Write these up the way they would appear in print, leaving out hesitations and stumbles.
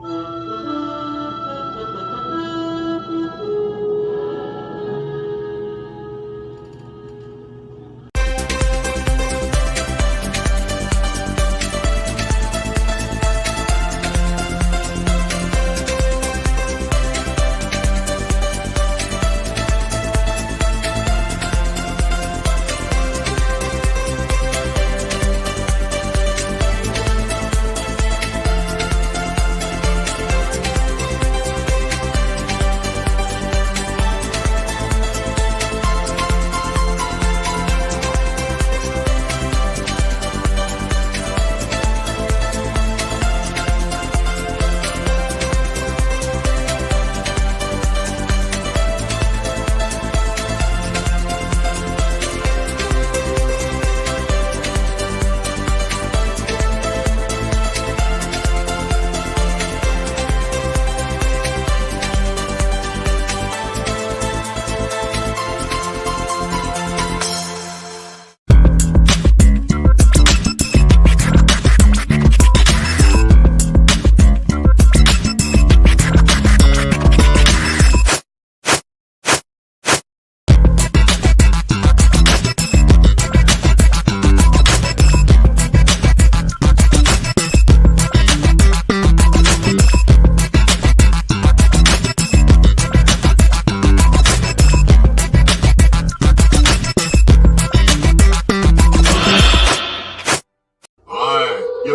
You're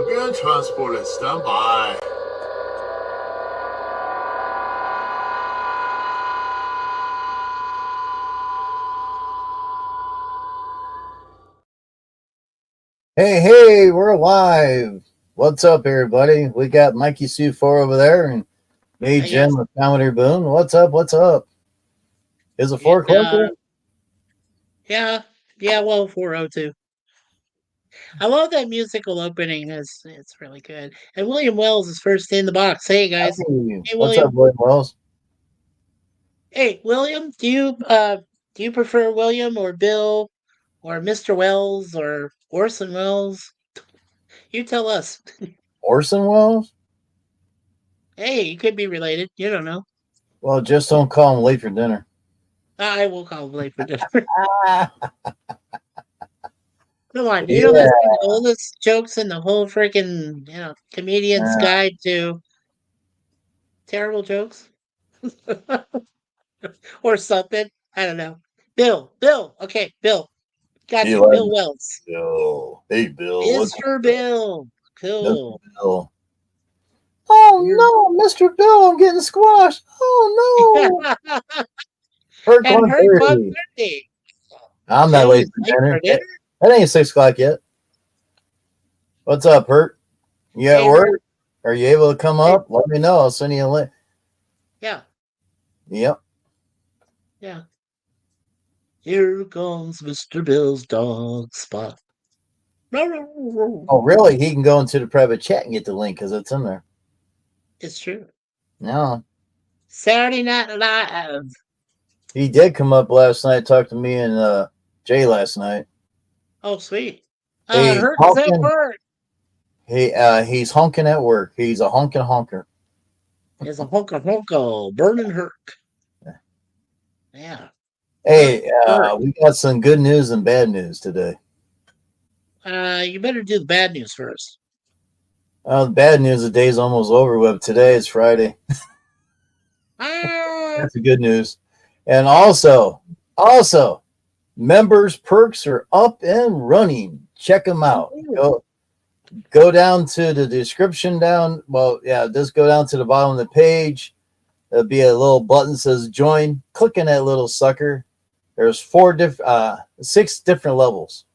being transported. Stand by. Hey, we're live. What's up, everybody? We got Mikey Sue 4 over there and me, Jim, with Commodore Boone. What's up? Is it 4 o'clock? Yeah, well, 4:02. I love that musical opening. It's really good. And William Wells is first in the box. Hey, guys. Hey, what's up, William Wells? Hey, William, do you prefer William or Bill or Mr. Wells or Orson Welles? You tell us. Orson Welles? Hey, you could be related. You don't know. Well, just don't call him late for dinner. I will call him late for dinner. Come on, you know that's one of the oldest jokes in the whole freaking comedian's guide to terrible jokes, or something. I don't know. Bill. Okay, Bill. Got you, Bill Wells. Bill. Hey, Bill. Mr. Bill. Cool. Mr. Bill. Oh no, Mr. Bill, I'm getting squashed. Oh no. Hurt 130. I'm not late for dinner. That ain't 6 o'clock yet. What's up, Hurt? You at work? Are you able to come up? Let me know. I'll send you a link. Yeah. Yep. Yeah. Here comes Mr. Bill's dog spot. Oh, really? He can go into the private chat and get the link because it's in there. It's true. No. Saturday Night Live. He did come up last night, talk to me and Jay last night. Oh, sweet. Hey, Hurt is at work. He's honking at work. He's a honker. He's a honko, burning Herc. Yeah. Hey, we got some good news and bad news today. You better do the bad news first. The bad news, the day's almost over with. Today is Friday. That's the good news. And also, members' perks are up and running. Check them out. Go down to the description down. Well, yeah, just go down to the bottom of the page. There'll be a little button that says join. Click on that little sucker. There's 6 different levels,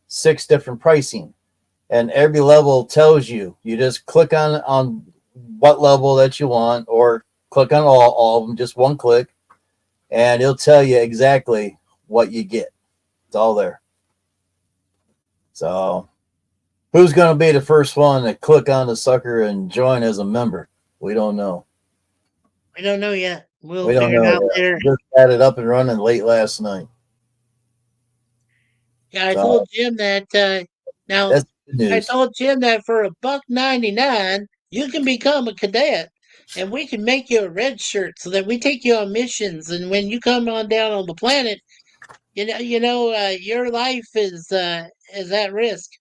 6 different pricing. And every level tells you. You just click on what level that you want, or click on all of them, just one click. And it'll tell you exactly what you get. It's all there. So, who's going to be the first one to click on the sucker and join as a member? We don't know. We don't know yet. We'll figure it out later. Just had it up and running late last night. Yeah, I told Jim that. I told Jim that for $1.99, you can become a cadet and we can make you a red shirt so that we take you on missions. And when you come on down on the planet, your life is at risk.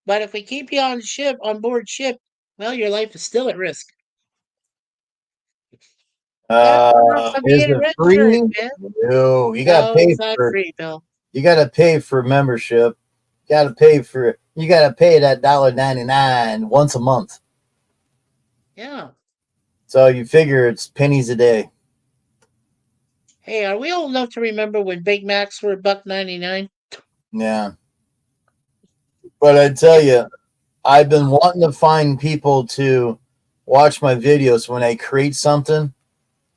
But if we keep you on board ship, well, your life is still at risk. That's enough for Is being a it red shirt, free? man. No, you gotta No, pay it's not for free, Bill. you gotta pay for membership. You gotta pay that $1.99 once a month. Yeah. So you figure it's pennies a day. Hey, are we old enough to remember when Big Macs were $1.99? Yeah. But I tell you, I've been wanting to find people to watch my videos when I create something.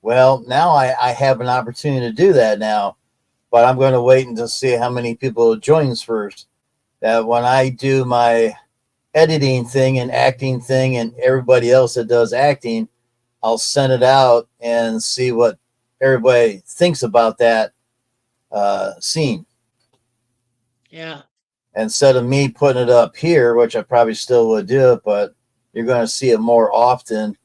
Well, now I have an opportunity to do that now, but I'm going to wait until see how many people joins first. That when I do my editing thing and acting thing, and everybody else that does acting, I'll send it out and see what everybody thinks about that scene. Yeah. Instead of me putting it up here, which I probably still would do it, but you're going to see it more often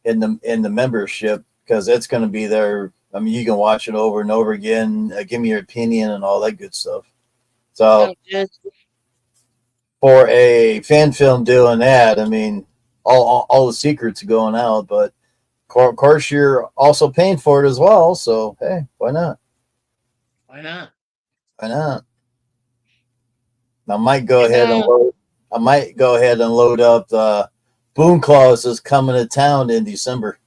in the membership because it's going to be there. I mean, you can watch it over and over again, give me your opinion and all that good stuff. So Sounds good. for a fan film doing that, I mean, all the secrets going out, but of course you're also paying for it as well. So hey, why not? Why not? Why not? I might go And ahead and load. I might go ahead and load up the Boom Claws is coming to town in December.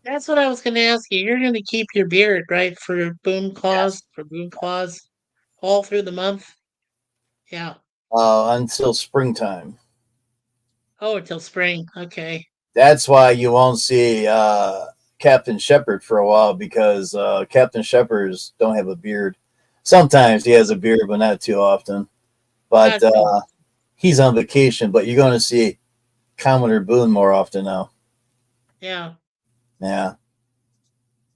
that's what I was going to ask you. You're going to keep your beard, right, Yes. For Boom Claws, all through the month? Yeah. Until springtime. Oh, until spring. Okay. That's why you won't see Captain Shepard for a while because Captain Shepherds don't have a beard. Sometimes he has a beard, but not too often. But Gotcha. he's on vacation. But you're going to see Commodore Boone more often now. Yeah. Yeah.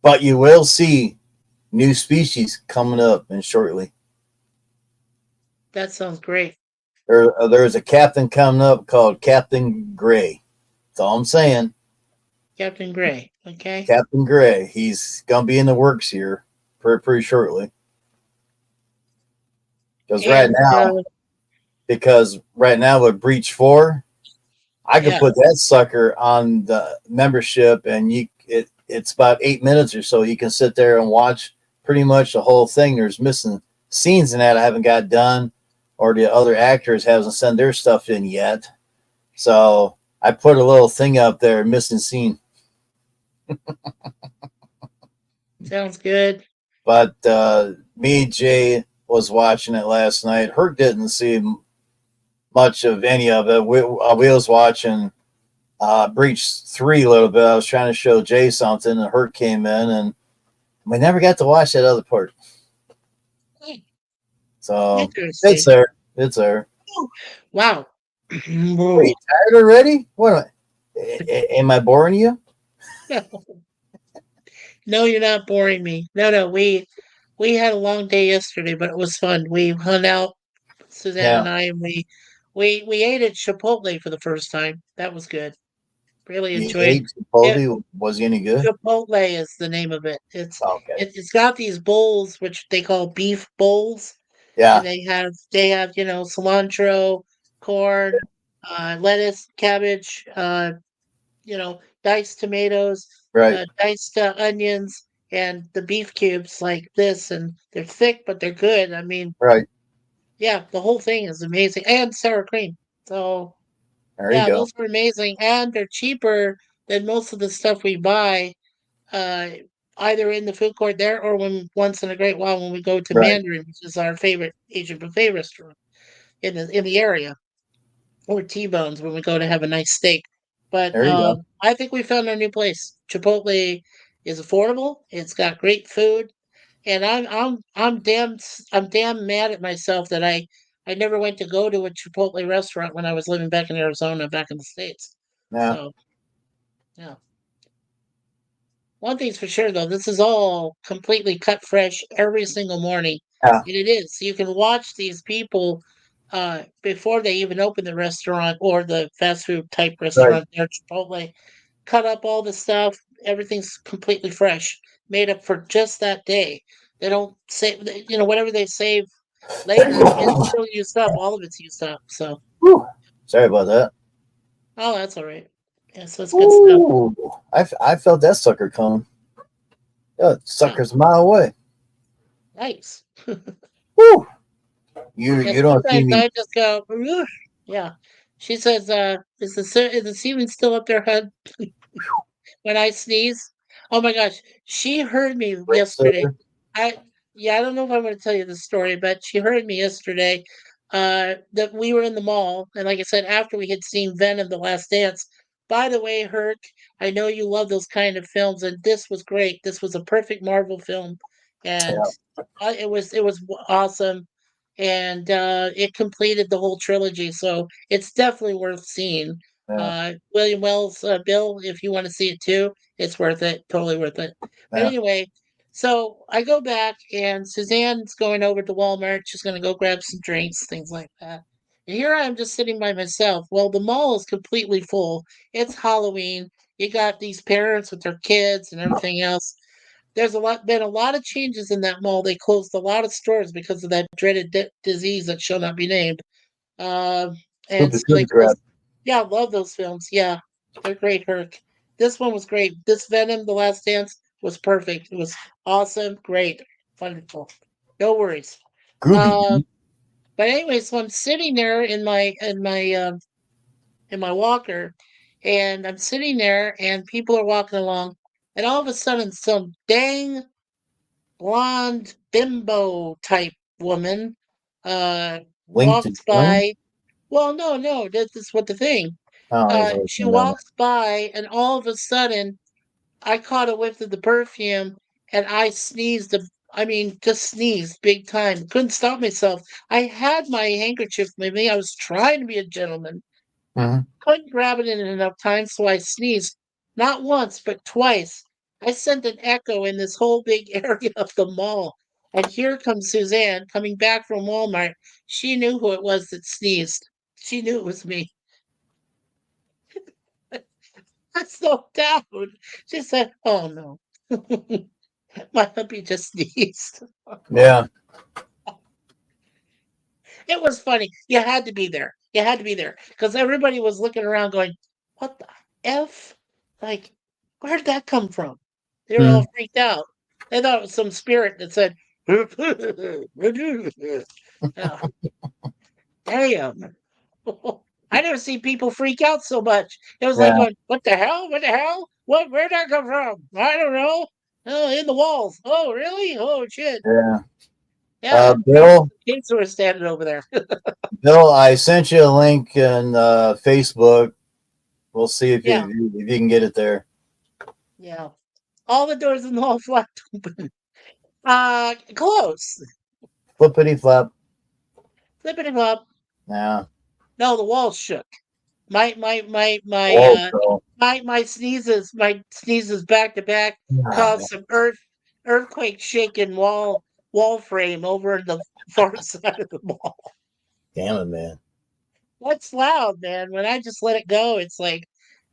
But you will see new species coming up in shortly. That sounds great. There's a captain coming up called Captain Gray. That's all I'm saying. Captain Gray. Okay. Captain Gray. He's gonna be in the works here pretty shortly. Because right And now, because right now with Breach 4, I could yeah, put that sucker on the membership, and it's about 8 minutes or so. You can sit there and watch pretty much the whole thing. There's missing scenes in that I haven't got done, or the other actors haven't sent their stuff in yet. So I put a little thing up there, missing scene. sounds good. But me, Jay was watching it last night. Herc didn't see much of any of it. We was watching Breach 3 a little bit. I was trying to show Jay something, and Herc came in, and we never got to watch that other part. Hmm, So it's interesting. there. It's there. Oh, wow. Are you tired already? What? Am I boring you? No, you're not boring me. No. We had a long day yesterday, but it was fun. We hung out, Suzanne Yeah. and I, and we ate at Chipotle for the first time. That was good. Really You enjoyed ate it. Chipotle. Was he any good? Chipotle is the name of it. Okay. It's got these bowls which they call beef bowls, and Yeah. they have cilantro, corn, lettuce, cabbage, diced tomatoes, Right. diced onions, and the beef cubes like this, and they're thick but they're good. I mean, Right. yeah, the whole thing is amazing, and sour cream. So There you yeah, go. those are amazing, and they're cheaper than most of the stuff we buy, uh, either in the food court there or when once in a great while when we go to Right. Mandarin, which is our favorite Asian buffet restaurant in the area, or T-Bones when we go to have a nice steak. But There you go. I think we found our new place. Chipotle is affordable. It's got great food, and I'm damn mad at myself that I never went to go to a Chipotle restaurant when I was living back in Arizona, back in the States. Yeah. So yeah. One thing's for sure, though, this is all completely cut fresh every single morning, Yeah. and it is. You can watch these people before they even open the restaurant or the fast food type Right. restaurant there, Chipotle. cut up all the stuff. Everything's completely fresh, made up for just that day. They don't save, whatever they save later is still used up. All of it's used up. So, Whew. Sorry about that. oh, that's all right. Yeah, so it's good stuff. Ooh, I felt that sucker coming. Yeah, Yeah, sucker's a mile away. nice. Woo! Yeah, You don't see sometimes me. I just go, "Ugh." Yeah. She says, is the ceiling still up there, hun? When I sneeze. Oh my gosh, she heard me Right, yesterday. sucker. I Yeah, I don't know if I'm going to tell you the story, but she heard me yesterday. That we were in the mall, and like I said, after we had seen Venom: The Last Dance. By the way, Herc, I know you love those kind of films, and this was great. This was a perfect Marvel film, and Yeah, it was awesome, and it completed the whole trilogy. So it's definitely worth seeing. yeah, William Wells, Bill, if you want to see it too, it's worth it. Totally worth it. But yeah. anyway, so I go back and Suzanne's going over to Walmart. She's going to go grab some drinks, things like that. And here I am just sitting by myself. Well, the mall is completely full. It's Halloween. You got these parents with their kids and everything else. There's been a lot of changes in that mall. They closed a lot of stores because of that dreaded disease that shall not be named. Um, and Stupid so they cookie crab. closed. Yeah, I love those films. Yeah, they're great, Herc. This one was great. This Venom: The Last Dance was perfect. It was awesome, great, wonderful. No worries. Gooby Uh, Doo. but anyway, so I'm sitting there in my walker, and I'm sitting there, and people are walking along, and all of a sudden, some dang blonde bimbo type woman Wink to walks swing. by. Well, no, no, this is what the thing. Oh, he's always She been down there. walks by, and all of a sudden, I caught a whiff of the perfume, and I sneezed. I mean, just sneezed big time. Couldn't stop myself. I had my handkerchief with me. I was trying to be a gentleman. Hmm. Couldn't grab it in enough time, so I sneezed. Not once, but twice. I sent an echo in this whole big area of the mall. And here comes Suzanne coming back from Walmart. She knew who it was that sneezed. She knew it was me. I slowed down. She said, "Oh no, my hubby just sneezed." Yeah. It was funny. You had to be there. You had to be there because everybody was looking around, going, "What the f? Like, where did that come from?" They were Hmm. all freaked out. They thought it was some spirit that said, "Yeah, damn." I never see people freak out so much. It was like Yeah. going, "What the hell? What the hell? Where'd that come from? I don't know. Oh, in the walls. Oh, really? Oh, shit." Yeah. Yeah, Bill, kids were standing over there. Bill, I sent you a link in Facebook. We'll see Yeah, if you can get it there. yeah. All the doors in the hall flapped open. Close. Flippity flap. Flippity flop. Yeah. No, the walls shook. My my my my Whoa, uh Bill. my sneezes back to back Ah, caused man. some earthquake shaking wall frame over in the far side of the wall. Damn it, man. That's loud, man. When I just let it go, it's like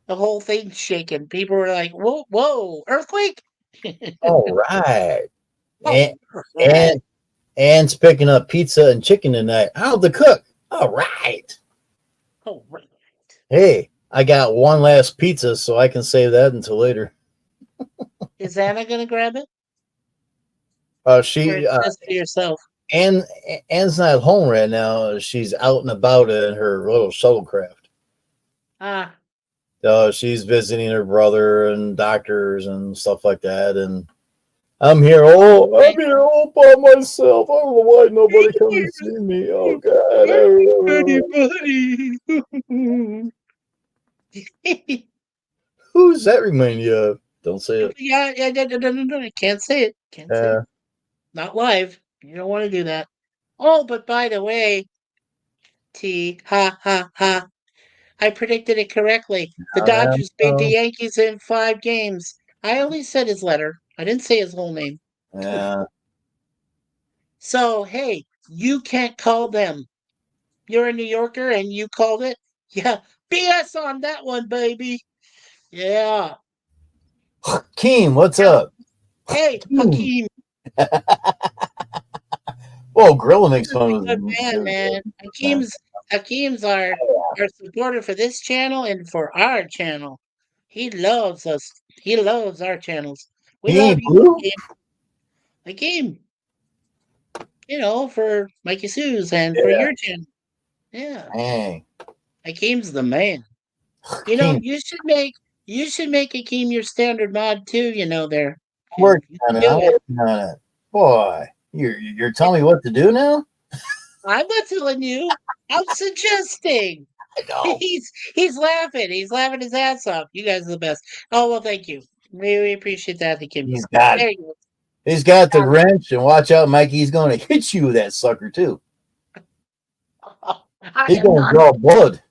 the whole thing's shaking. People were like, "Whoa, whoa, earthquake!" All right. Oh, And right. and Anne's picking up pizza and chicken tonight. How'd the cook? All right. Oh, right. Hey, I got one last pizza, so I can save that until later. Is Anna gonna grab it, or She it's just for yourself? Anne Anne's not home right now. She's out and about in her little shuttlecraft. Ah, She's visiting her brother and doctors and stuff like that. And I'm here. Oh, I'm okay. here all by myself. I don't know why nobody comes to see me. Oh Buddy, God. buddy. Who's that remind you of? Don't say it. Yeah, yeah, no, no, no, no, no, I can't say it. Can't say it. Uh, Not live. You don't want to do that. Oh, but by the way, ha, ha, ha. I predicted it correctly. The Dodgers beat the oh, Yankees in 5 games. I only said his letter. I didn't say his whole name. yeah. So, hey, you can't call them. You're a New Yorker and you called it? Yeah, BS on that one, baby. Yeah. Hakeem, what's Yeah. up? Hey, Hakeem. Whoa, Gorilla makes fun He's of a good man, man. Hakeem's our supporter for this channel and for our channel. He loves us. He loves our channels. We He love ain't you, blue? Hakeem. Hakeem, for Mikey Sue's and for your channel. Yeah. Dang. Hakeem's the man. Hakeem, You should make Hakeem your standard mod too, there. I'm working You on can it. I'm do it. working on it. Boy, you're telling me what to do now? I'm not telling you. I'm suggesting. I know. He's laughing. He's laughing his ass off. You guys are the best. Oh well, thank you. We appreciate that, Hakeem. He's got There you he's got the go. wrench, and watch out, Mikey. He's going to hit you with that sucker too. I He's am going to not. draw blood.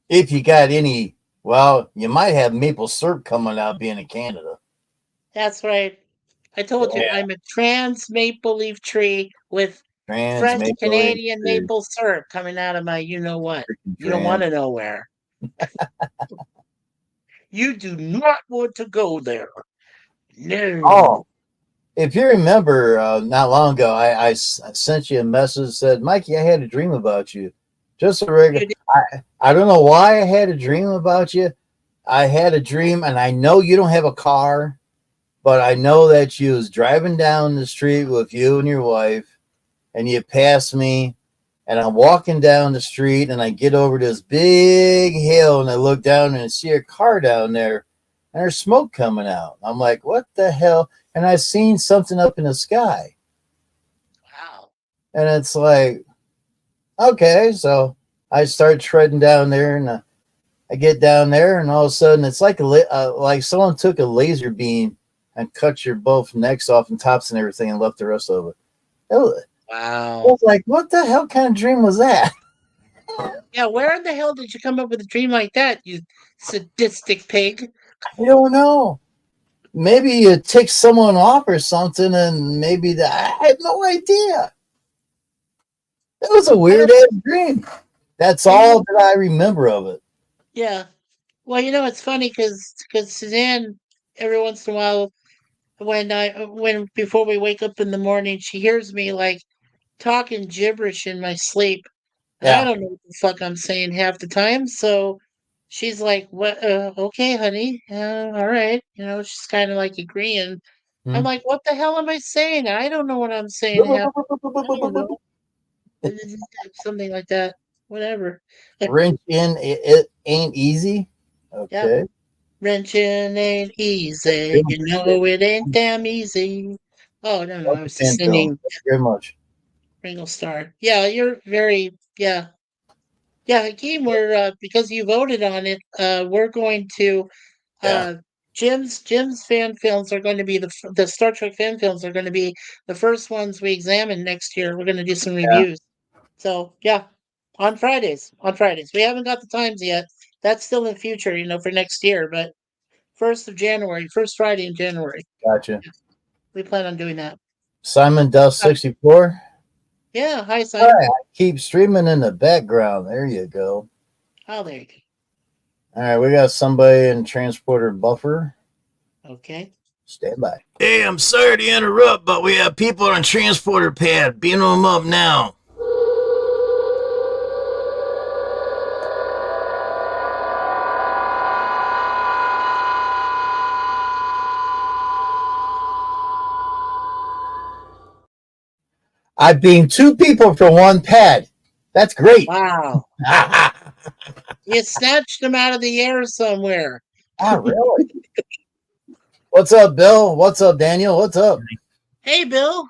If you got any, well, you might have maple syrup coming out being in Canada. That's right. I told you Yeah, I'm a trans maple leaf tree with trans fresh maple leaf Canadian tree, maple syrup coming out of my you know what. freaking You don't want trans. to know where. You do not want to go there. No. Oh, if you remember, not long ago, I sent you a message that said, Mikey, I had a dream about you. Just a regular. You did. I don't know why I had a dream about you. I had a dream, and I know you don't have a car, but I know that you was driving down the street with you and your wife, and you passed me, and I'm walking down the street, and I get over this big hill, and I look down and I see a car down there, and there's smoke coming out. I'm like, what the hell? And I seen something up in the sky, Wow. and it's like, okay, so I start treading down there, and I get down there, and all of a sudden, it's like like someone took a laser beam and cut your both necks off and tops and everything, and left the rest of it. I Wow. was like, what the hell kind of dream was that? Yeah, where in the hell did you come up with a dream like that, you sadistic pig? I don't know. Maybe you tick someone off or something, and maybe that. I had no idea. It was a I weird don't, ass dream. That's well, all that I remember of it. yeah. Well, it's funny because Suzanne, every once in a while, when before we wake up in the morning, she hears me like talking gibberish in my sleep. I Yeah. don't know what the fuck I'm saying half the time. So she's like, "What? Okay, honey. All right." She's kind of like agreeing. I'm Hmm. like, "What the hell am I saying? I don't know what I'm saying half. I don't know. Something like that. Whatever." Wrench in it ain't easy. Yep. Okay. Wrenching ain't easy. You know it ain't damn easy. Oh no, I That's a was just fan film. singing Thank you very much. Ringo Starr. Yeah, you're very yeah. Yeah, Hakeem, we're because you voted on it, we're going to Yeah. uh Jim's fan films are going to be the Star Trek fan films are going to be the first ones we examine next year. We're going to do some Yeah. reviews. So, yeah, on Fridays. On Fridays. We haven't got the times yet. That's still in the future, for next year, but 1st of January, first Friday in January. Gotcha. We plan on doing that. Simon Duff Uh, 64. yeah, hi All Simon. right. Keep streaming in the background. There you go. Oh, there you All right. We got somebody in transporter buffer. go. Okay. Stand by. Hey, I'm sorry to interrupt, but we have people on transporter pad. Beam them up now. I beamed two people for one pad. That's great. Wow. You snatched them out of the air somewhere. Not really. What's up, Bill? What's up, Daniel? What's up? Hey, Bill.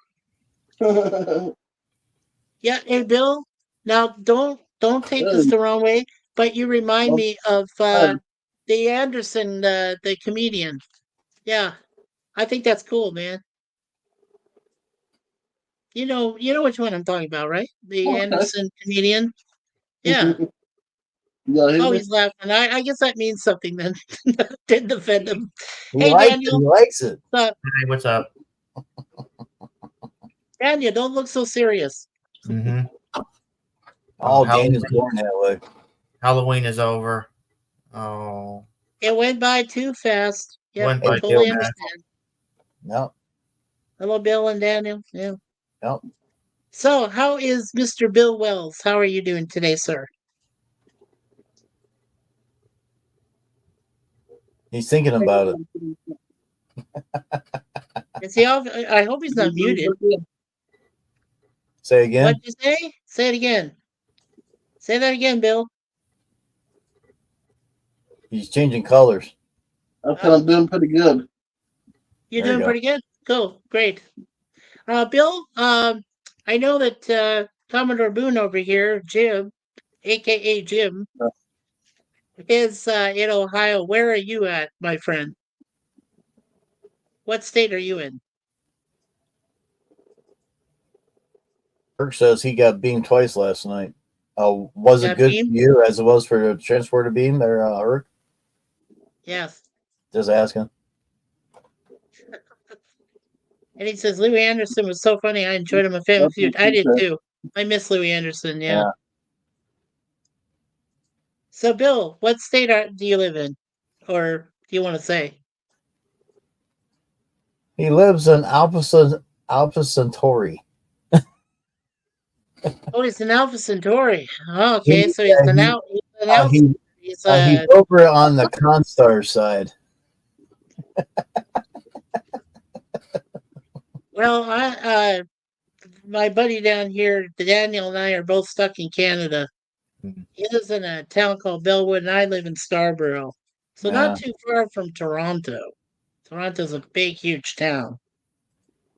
Yeah, hey, Bill. Now, don't take this the wrong way, but you remind me of the Anderson, the comedian. Yeah, I think that's cool, man. You know which one I'm talking about, right? The Anderson comedian. Yeah. Oh, he's laughing. I guess that means something then. Didn't offend him. He Hey, likes it. Daniel. He likes it. What's up? Hey, what's up? Daniel, don't look so serious. Mm-hmm. Oh, Daniel's born that way. Halloween is over. Oh, It went by too fast. Yep, Went I by totally too fast. understand. No, Hello, Bill and Daniel. Yeah. no. So, how is Mr. Bill Wells? How are you doing today, sir? He's thinking about it. Is he off? I hope he's not muted. Say again. What'd you say? Say it again. Say that again, Bill. He's changing colors. Okay, I'm doing pretty good. You're There you doing go. pretty good. Cool, great. Bill, I know that Commodore Boone over here, Jim, aka Jim, is in Ohio. Where are you at, my friend? What state are you in? Kirk says he got beamed twice last night. Was it Got good beamed? for you as it was for the transporter beam there, Kirk? Yes. Just asking. And he says Louis Anderson was so funny. I enjoyed him a Family Feud. I did too. I miss Louis Anderson. Yeah. So, Bill, what state do you live in, or do you want to say? He lives in Alpha Centauri. Oh, he's an Alpha Centauri. Oh, okay, so he's an out. He's an out. He's He's over on the Constar side. Well, my buddy down here, Daniel, and I are both stuck in Canada. Mhm. He lives in a town called Bellwood, and I live in Scarborough. So Yeah. not too far from Toronto. Toronto's a big, huge town.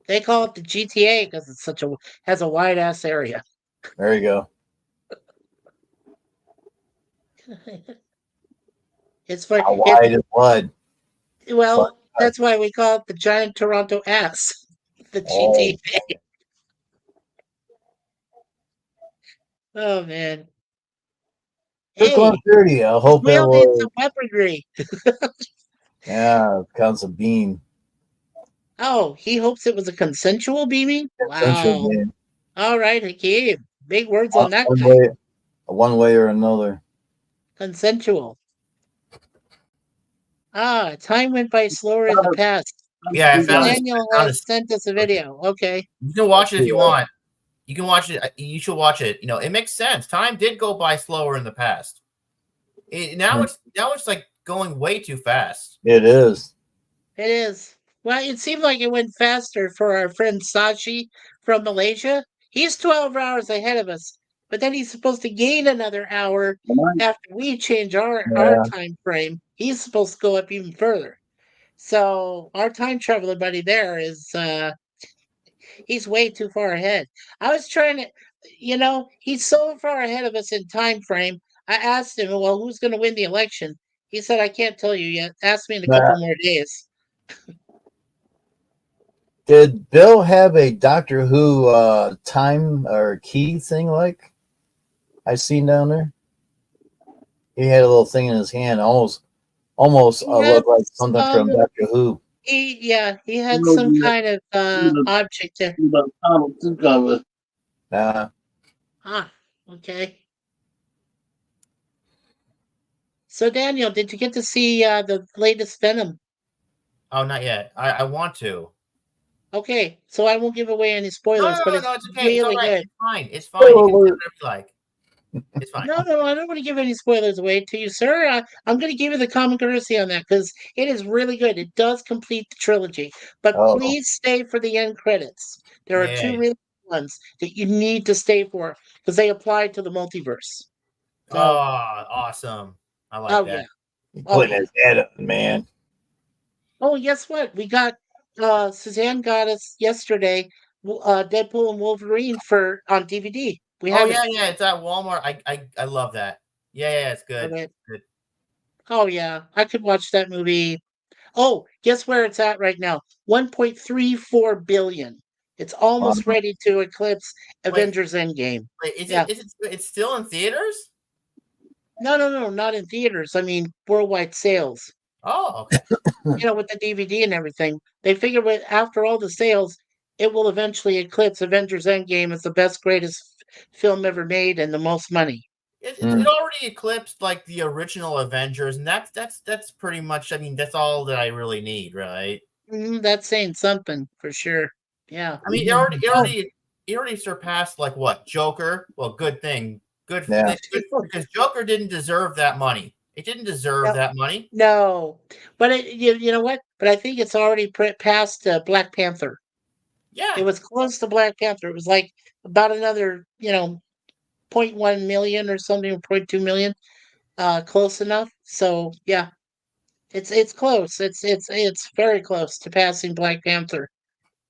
They call it the GTA because it's has a wide ass area. There you go. It's for How wide is blood? well, that's why we call it the giant Toronto ass. The GTA. Oh man. Hey, Hey, 30. I hope it whale needs will. some weaponry. Yeah, counts a beam. Oh, he hopes it was a consensual beaming? Essential Wow. beam. All right, Hakeem. Big words on that One guy. way, one way or another. Consensual. Ah, time went by slower in the past. Yeah, I found this. Daniel I found has this. sent us a video. Okay. You can watch it if you want. You can watch it. You should watch it. You know, it makes sense. Time did go by slower in the past. Now it's like going way too fast. It is. It is. Well, it seemed like it went faster for our friend Sashi from Malaysia. He's 12 hours ahead of us, but then he's supposed to gain another hour after we change our time frame. He's supposed to go up even further. So our time traveler buddy there is he's way too far ahead. I was trying to, he's so far ahead of us in time frame. I asked him, well, who's going to win the election? He said, I can't tell you yet. Ask me in a couple more days. Did Bill have a Doctor Who time or key thing like I seen down there? He had a little thing in his hand, almost looked like something from Doctor Who. He had some kind of object there. Ah, okay. So Daniel, did you get to see the latest Venom? Oh, not yet. I want to. Okay, so I won't give away any spoilers, but it's okay. really good. It's fine. It's fine. You can do whatever you like. It's fine. No, I don't want to give any spoilers away to you, sir. I'm going to give you the common courtesy on that because it is really good. It does complete the trilogy, but please stay for the end credits. There are two really good ones that you need to stay for because they apply to the multiverse. So, awesome! I like that. Yeah. Putting his head up, man. Oh, guess what? We got Suzanne got us yesterday Deadpool and Wolverine on DVD. We have yeah, it's at Walmart. I love that. Yeah, it's good. Good. Oh yeah, I could watch that movie. Oh, guess where it's at right now? 1.34 billion. It's almost ready to eclipse Avengers Endgame. Wait, it's still in theaters? No, not in theaters. I mean worldwide sales. Oh, okay. With the DVD and everything. They figure after all the sales, it will eventually eclipse Avengers Endgame as the best, greatest film ever made and the most money. It already eclipsed like the original Avengers, and that's pretty much. I mean, that's all that I really need, right? That's saying something for sure. Yeah. I mean, it already surpassed like what Joker. Well, good thing, Yeah. because Joker didn't deserve that money. It didn't deserve No, that money. no. But you know what? But I think it's already past Black Panther. Yeah, It was close to Black Panther. It was like about another, 0.1 million or something, or 0.2 million. Close enough. So yeah, it's close. It's very close to passing Black Panther.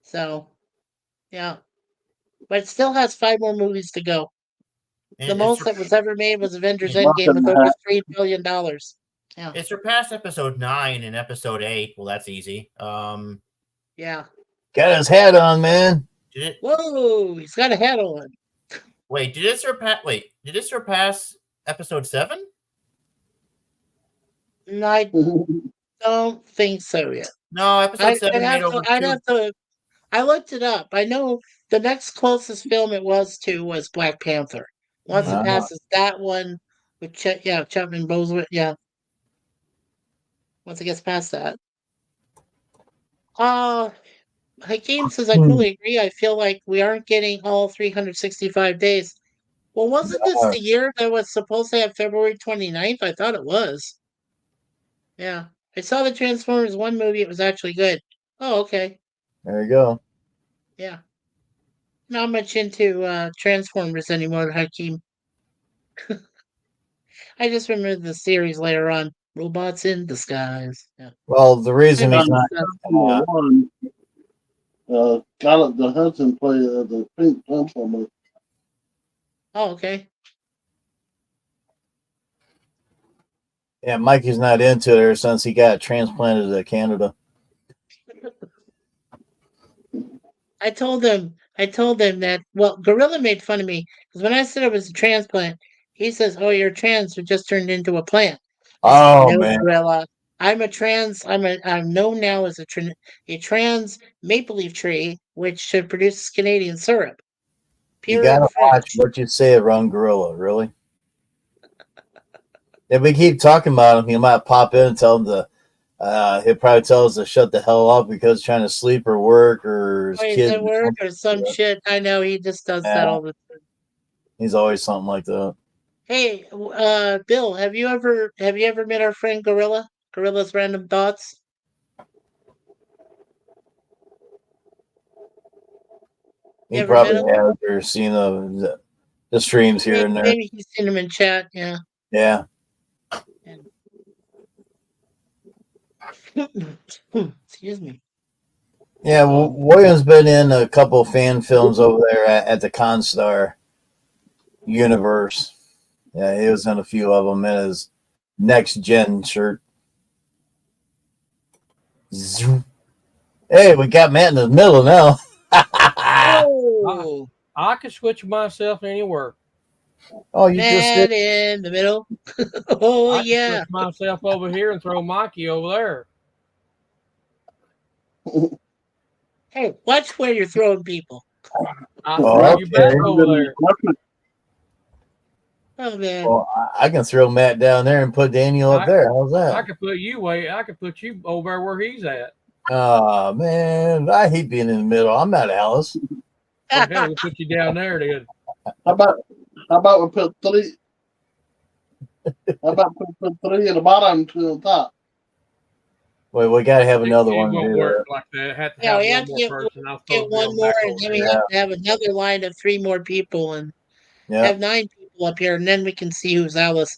So yeah, but it still has 5 more movies to go. The it, most that was ever made was Avengers it, Endgame with over $3 billion. Yeah, it surpassed Episode 9 and Episode 8. Well, that's easy. yeah. Got his hat on, man. Did it? Whoa, he's got a hat on. Wait, did it surpass? Wait, did it surpass Episode 7? No, I don't think so yet. No, Episode 7 made Have to. over I'd two. have to. I looked it up. I know the next closest film it was to was Black Panther. Once it passes that one with Chapman Boseman, once it gets past that. Hakeem says I totally agree. I feel like we aren't getting all 365 days. Well, wasn't this the year that was supposed to have February 29th? I thought it was. Yeah. I saw the Transformers 1 movie. It was actually good. Oh, okay. There you go. Yeah. Not much into Transformers anymore, Hakeem. I just remember the series later on. Robots in Disguise. Yeah. Well, the reason I he's mean, not. One, Scarlett Johansson played the Pink Transformer. oh, okay. Yeah, Mikey's not into it ever since he got transplanted to Canada. I told them that, well, Gorilla made fun of me because when I said I was a transplant, he says, "Oh, you're trans, who just turned into a plant." I said, Oh "No, man, Gorilla. I'm known now as a trans maple leaf tree, which should produce Canadian syrup, you pure and gotta fresh." watch what you say around Gorilla. Really? If we keep talking about him, he might pop in and tell him to. He'll probably tell us to shut the hell up because he's trying to sleep or work or his Or he's kid. at work or some shit. I know he just does that all the time. He's always something like that. Hey, Bill, have you ever met our friend Gorilla? Gorilla's Random Thoughts. You He ever met probably him? has or seen the streams here and there. Maybe he's seen him in chat. Yeah. Yeah. Excuse me. Yeah, William's been in a couple of fan films over there at the Constar universe. Yeah, he was in a few of them in his next gen shirt. Zoom. Hey, we got Matt in the middle now. Oh, I can switch myself anywhere. Oh, you just Matt did. in the middle. Oh I can yeah. switch myself over here and throw Mikey over there. Hey, watch where you're throwing people. I'll Oh, throw you back okay. over there. Oh man. Well, I can throw Matt down there and put Daniel up there. How's I that? could put you over there where he's at. Oh man, I hate being in the middle. I'm not Alice. Okay, we'll put you down there then. How about we put three? How about we put three at the bottom and two on top? Wait, we got to have another It one to won't do work that. like that. Have to Yeah, have we have one to more person. I'll get throw one Bill more, back and over then we there. have to have another line of 3 more people, and Yeah. have 9 people up here, and then we can see who's Alice.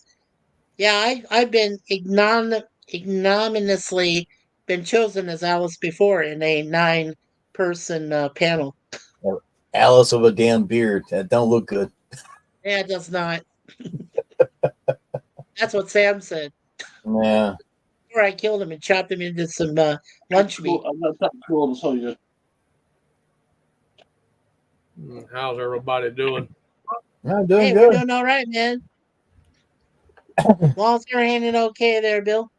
Yeah, I've been ignominiously been chosen as Alice before in a 9-person panel. Alice with a damn beard. That don't look good. Yeah, it does not. That's what Sam said. Yeah. Before I killed him and chopped him into some lunch meat. I'm not that cool to show you. How's everybody doing? I'm doing Hey, good. we're doing all right, man. Walls are handing okay there, Bill.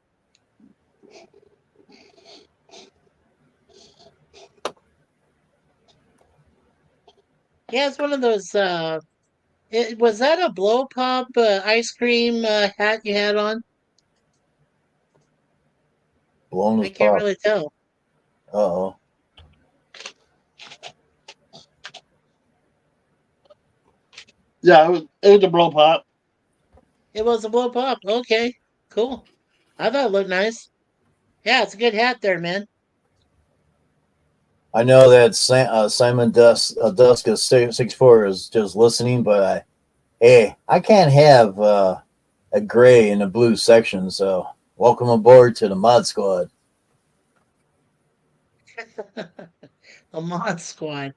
Yeah, it's one of those Was that a blow pop ice cream hat you had on? Blown I his can't pop. really tell. Uh-oh. Yeah, it was a blow pop. It was a blow pop. Okay, cool. I thought it looked nice. Yeah, it's a good hat there, man. I know that Simon Dusk is 64 is just listening, but I can't have a gray and a blue section, so welcome aboard to the Mod Squad. A Mod Squad.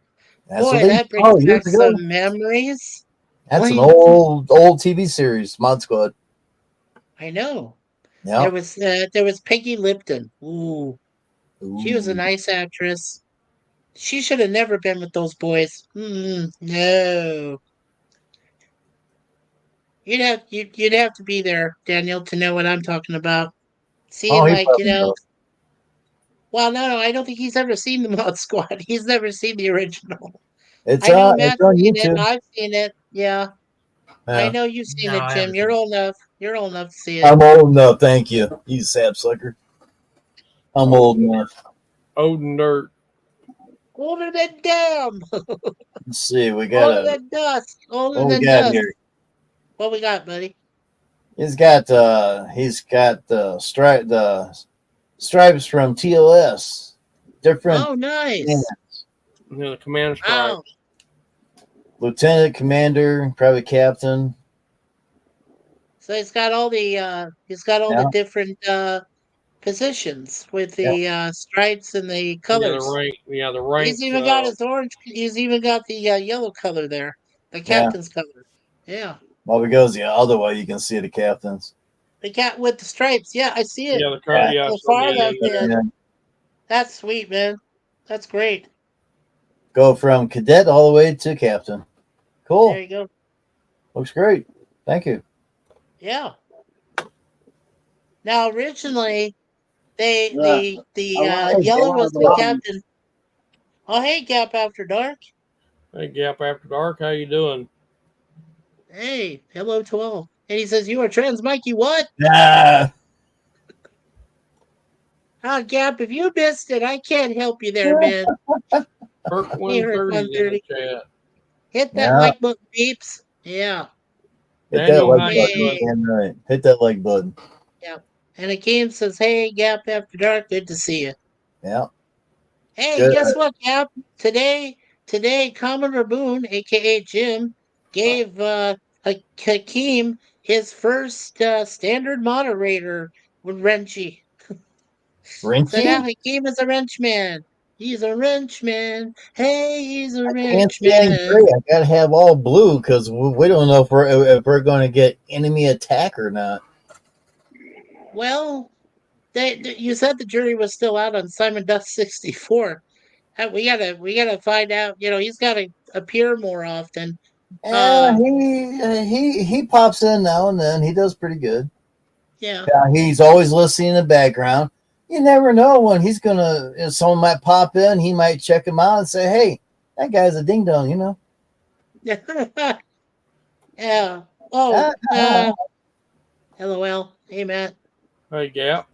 That's what Boy, they used that to call brings it back years ago. some memories. That's an Boing. old TV series, Mod Squad. I know. Yeah. There was Peggy Lipton. Ooh, she was a Ooh. nice actress. She should have never been with those boys. No. You'd have to be there, Daniel, to know what I'm talking about. Oh, Seeing he like, probably knows. well, no, I don't think he's ever seen the Mod Squad. He's never seen the original. It's I know it's Matt's on seen it. YouTube. I've seen it. Yeah, I Yeah. know you've seen No, it, I Jim. haven't You're seen old enough. You're old enough to see it. I'm old enough, thank you. You sapsucker. I'm old enough. Odin Dirt. Older than damn. Let's see, we got Older than dust. Older what we than got dust. here. What we got, buddy? He's got the stripes from TOS. Different Oh, nice. You know, the command strike. Wow. lieutenant, commander, private captain. So he's got all the Yeah, different positions with yeah, the stripes and the colors. The rank. He's even got his orange. He's even got the yellow color there, the yeah. captain's color. Yeah, Well, if it goes the other way, you can see the captains. the cat with the stripes. Yeah, I see it. Yeah, the Yeah, yeah. The So far yeah, left there. hand. yeah. That's sweet, man. That's great. Go from cadet all the way to captain. There Cool. you go. Looks great. Thank you. Yeah. Now originally, they Yeah. the I like the yellow one was at the the bottom. captain. Oh, hey, Gap After Dark. Hey, Gap After Dark, how you doing? Hey, hello to all. And he says, "You are trans, Mikey." What? Ah, Ah, Gap, if you missed it, I can't help you there, man. Kirk Here at 130's in the 1:30. chat. Hit that yeah. like button, peeps. Yeah. Hit that Daniel, like how you button. doing? Hey. Damn right. Hit that like button. Yeah. And Akeem says, "Hey, Gap After Dark. Good to see you." Yeah. Hey, Good. guess what, Gap? Today, Commodore Boone, aka Jim, gave Hakeem his first standard moderator with Wrenchy. So yeah, Rinchy? Hakeem is a wrenchman. He's a wrenchman. Hey, he's a I can't see any wrenchman. gray. I gotta have all blue because we don't know if we're going to get enemy attack or not. Well, you said the jury was still out on Simon Duff 64. We gotta find out. He's got to appear more often. Yeah, Um, he pops in now and then. He does pretty good. yeah. Yeah, he's always listening in the background. You never know when he's gonna. If someone might pop in, he might check him out and say, "Hey, that guy's a ding dong," you know. Yeah. Oh, Ah, LOL. Hey, Matt. Hey, Gap.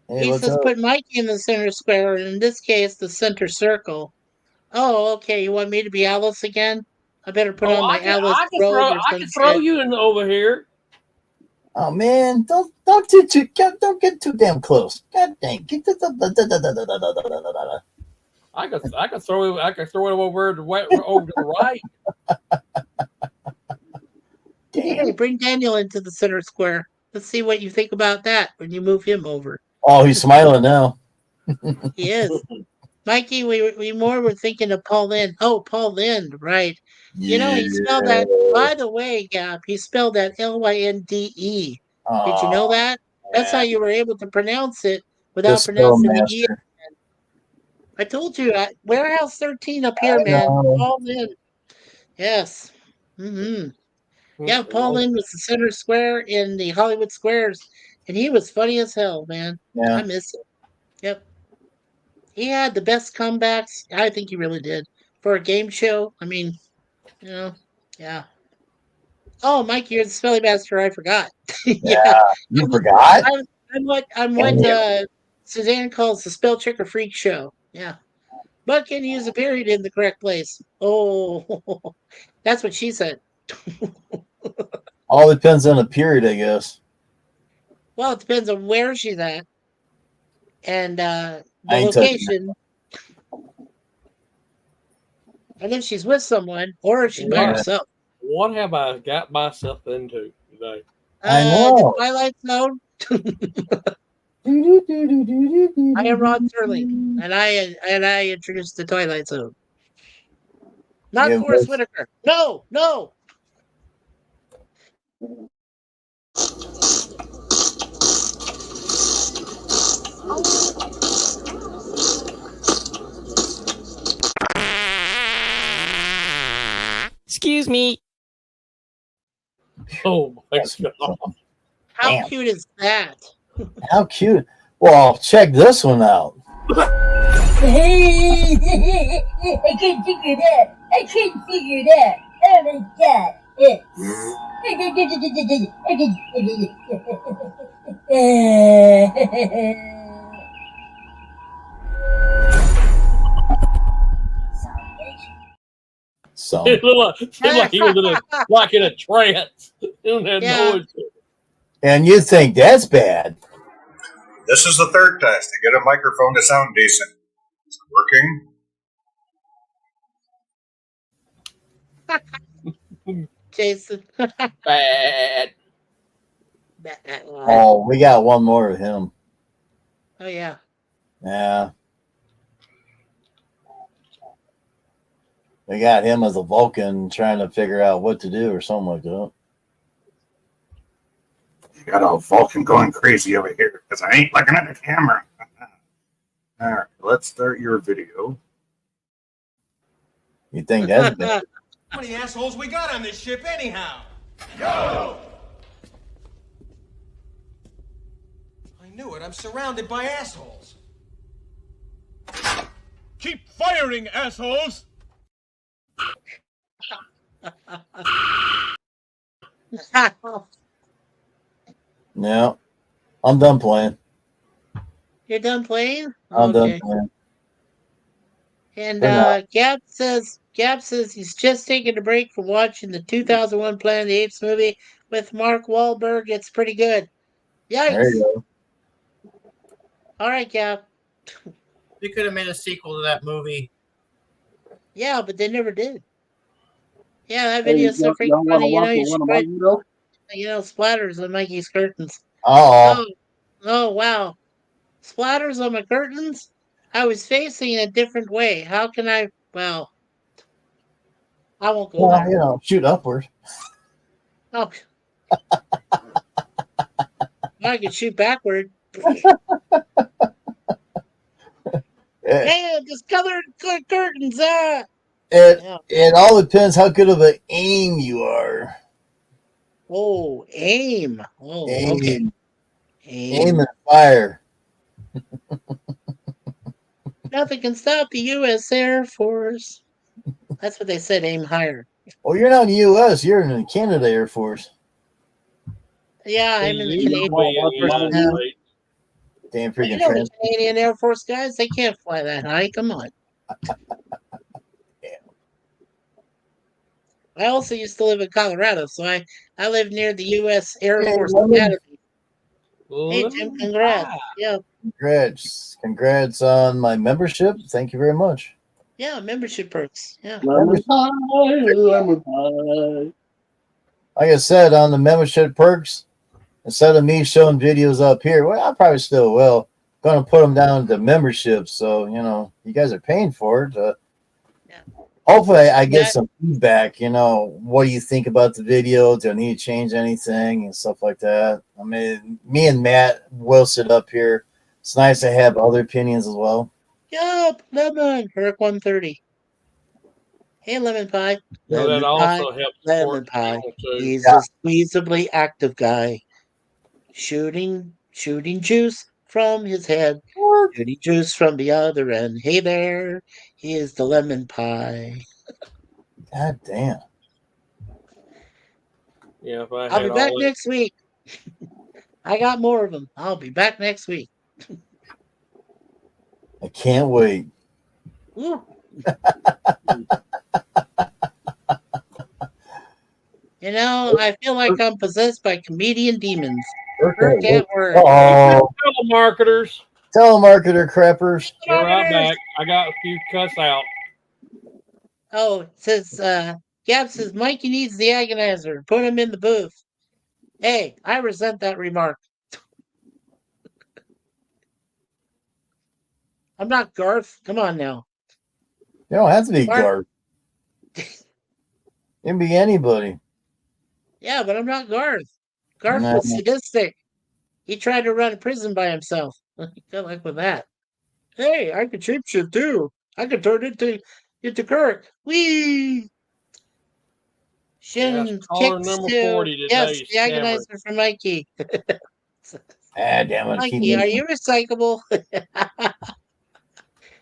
hey, He what's says up? put Mikey in the center square, and in this case, the center circle. Oh, okay. You want me to be Alice again? I better put Oh, on my Alice robe or I some can throw shit. you in over here. Oh man, don't get too damn close. God dang. I can throw it over over to the right. Hey, Damn. bring Daniel into the center square. Let's see what you think about that when you move him over. Oh, he's smiling now. He is. Mikey, we more were thinking of Paul Lynde. Oh, Paul Lynde, right. Yeah. He spelled that, by the way, Gap, he spelled that Lynde. Did you know Oh that? That's how man. you were able to pronounce it The without spell pronouncing the E. master. I told you, Warehouse 13 up here, I man. know. Paul Lynde. Yes. Hmm. Yeah, Paul Oh, Lynde was the center square in the Hollywood Squares, and he was funny as hell, man. I Yeah. miss him. Yep. He had the best comebacks. I think he really did. For a game show, I mean, yeah. Oh, Mike, you're the spelling master. I forgot. Yeah, you forgot? I'm what Suzanne calls the spell checker freak show. Yeah. But can you use a period in the correct place? Oh, that's what she said. All depends on the period, I guess. Well, it depends on where she's at and the I ain't touching that. location. And if she's with someone or if she's by Yeah. herself. What have I got myself into today? I The know. Twilight Zone. I am Rod Serling, and I introduced the Twilight Zone. Not Yeah, Forrest Whitaker. No, no. Excuse me. Oh my That's god! How Damn. cute is that? How cute. Well, check this one out. I couldn't figure that. I couldn't figure that. Oh my god. So, It looked like he was in a trance. Doing that Yeah. noise. and you think that's bad. This is the third test to get a microphone to sound decent. Is it working? Jason. Bad. Oh, we got one more of him. Oh yeah. Yeah. We got him as a Vulcan trying to figure out what to do or something like that. You got a Vulcan going crazy over here because I ain't looking at the camera. All right, let's start your video. You think that's bad? How many assholes we got on this ship anyhow? I knew it. I'm surrounded by assholes. Keep firing, assholes! No. I'm done playing. You're done playing? I'm Okay. done playing. And They're not. Gab says he's just taking a break from watching the 2001 Planet of the Apes movie with Mark Wahlberg. It's pretty good. There Yikes! you go. All right, Gab. They could have made a sequel to that movie. Yeah, but they never did. Yeah, that Hey, video's so freaking y'all want to funny. You know, watch you one should of my put, videos? splatters on Mikey's curtains. Oh, Oh, wow. Splatters on my curtains? I was facing a different way. How can I? Well, I won't go well, there. you know, shoot upward. Oh. I could shoot backward. It, Hey, discolored curtains. it, Yeah. it all depends how good of an aim you are. Oh, aim. Oh, okay. Aim Aim. and fire. Nothing can stop the U.S. Air Force. That's what they said. Aim higher. Well, you're not in the U.S. You're in the Canada Air Force. Yeah, I'm in the He Canadian used to be in Air the Force United now. States. Damn Well, you freaking know the trans. Canadian Air Force guys, they can't fly that high. Come on. I also used to live in Colorado, so I live near the U.S. Air Hey, Force Lemon. Academy. Hey, Lemon Jim, congrats. pie. Yeah, Congrats on my membership. Thank you very much. yeah, membership perks. Yeah. Lemon pie, lemon pie. Like I said, on the membership perks, instead of me showing videos up here, well, I probably still will. Going to put them down to membership. So, you know, you guys are paying for it. Yeah. Hopefully, I get That- some feedback. You know, what do you think about the video? Do I need to change anything and stuff like that? I mean, me and Matt will sit up here. It's nice to have other opinions as well. Yup, lemon. Herc 130. Hey, lemon pie. Well, that Lemon pie. also helps Lemon support the pie. channel too. He's Yeah. a squeezably active guy. Shooting juice from his head. Shooting juice from the other end. Hey there. He is the lemon pie. God damn. Yeah, if I I'll had be back all next week. I got more of them. I'll be back next week. I can't wait. Woo. You know, I feel like I'm possessed by comedian demons. Work at work. Oh, telemarketers. telemarketer crappers. Be right back. I got a few cuss out. Oh, it says, Gab says, Mikey needs the agonizer. Put him in the booth. Hey, I resent that remark. I'm not Garth. Come on now. You don't have to be Garth. Garth. It can be anybody. Yeah, but I'm not Garth. Garth No. was sadistic. He tried to run a prison by himself. Good luck with that. Hey, I could shapeshift too. I could turn into Kirk. Whee! Shin Yes, caller kicks number to 40 today yes, is the agonizer for Mikey. Damn it. Mikey, are you recyclable?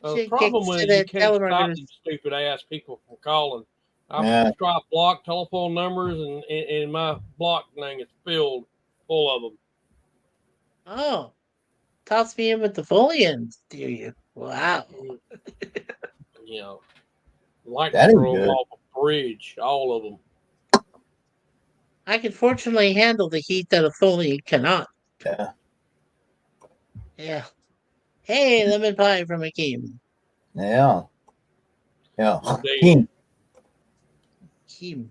The Shin problem kicks to is the you can't stop telemarketers. these stupid ass people from calling. Yeah. I've tried block telephone numbers, and my block thing is filled full of them. Oh, toss me in with the folians, do you? Wow. You know, like That to ain't throw them good. off a bridge, all of them. I can fortunately handle the heat that a folian cannot. Yeah. Yeah. Hey, lemon pie from Akeem. Yeah. Yeah. Indeed. Akeem.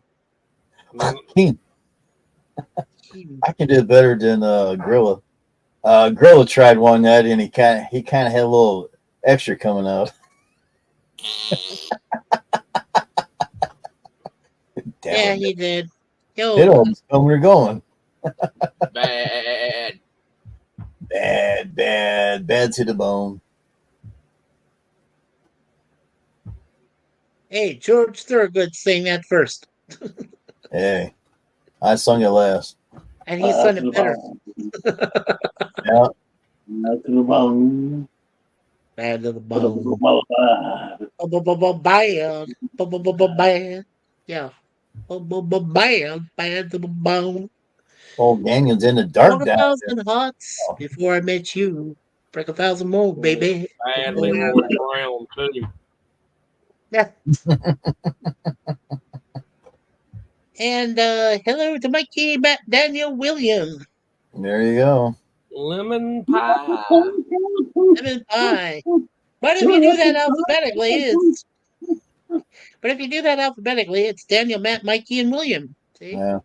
Hakeem. Akeem. I can do it better than Grilla. Grilla tried one night and he kind of had a little extra coming out. Damn Yeah, it. he did. It Yo, almost come we're going. Bad. Bad to the bone. hey, George Thorogood sang that first, Hey, I sung it last. and he sung it better. Yeah. To the bone. Bad to the To the bone. bone. Bad. Yeah. Bad to the bone. Old Daniel's in the dark Walk a down there. thousand hearts before I met you. Break 1,000 more, baby. Bad Leroy Brown, too. Yeah. And hello to Mikey Daniel William. There you go. Lemon pie. Lemon pie. But if you do that alphabetically, it's Daniel, Matt, Mikey, and William. See? Yeah.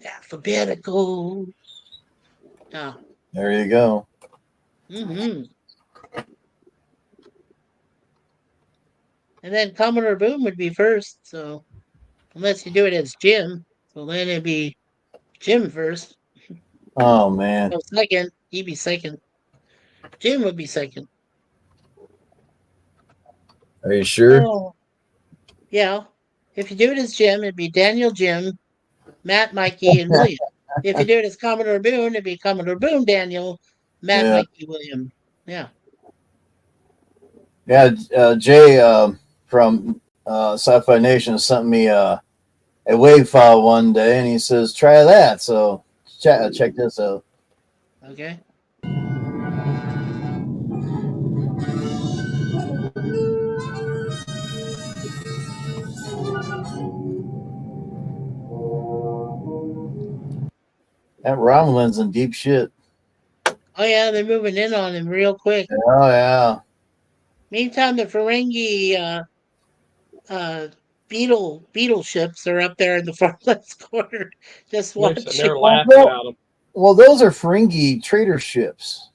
Alphabetical. Yeah. There you go. Mm-hmm. And then Commodore Boom would be first, so unless you do it as Jim, so then it'd be Jim first. Oh man. So second, he'd be second. Jim would be second. Are you sure? Oh, yeah. If you do it as Jim, it'd be Daniel, Jim, Matt, Mikey, and William. If you do it as Commodore Boone, it'd be Commodore Boone, Daniel, Matt, Yeah. Mikey, William. Yeah. Yeah. Jay from Sci-Fi Nation sent me a WAV file one day, and he says, "Try that." So check this out. Okay. That Romulan's in deep shit. Oh yeah, they're moving in on him real quick. Oh yeah. Meantime, the Ferengi beetle ships are up there in the far left corner, just They're sitting there watching. laughing at them. Well, those are Ferengi trader ships.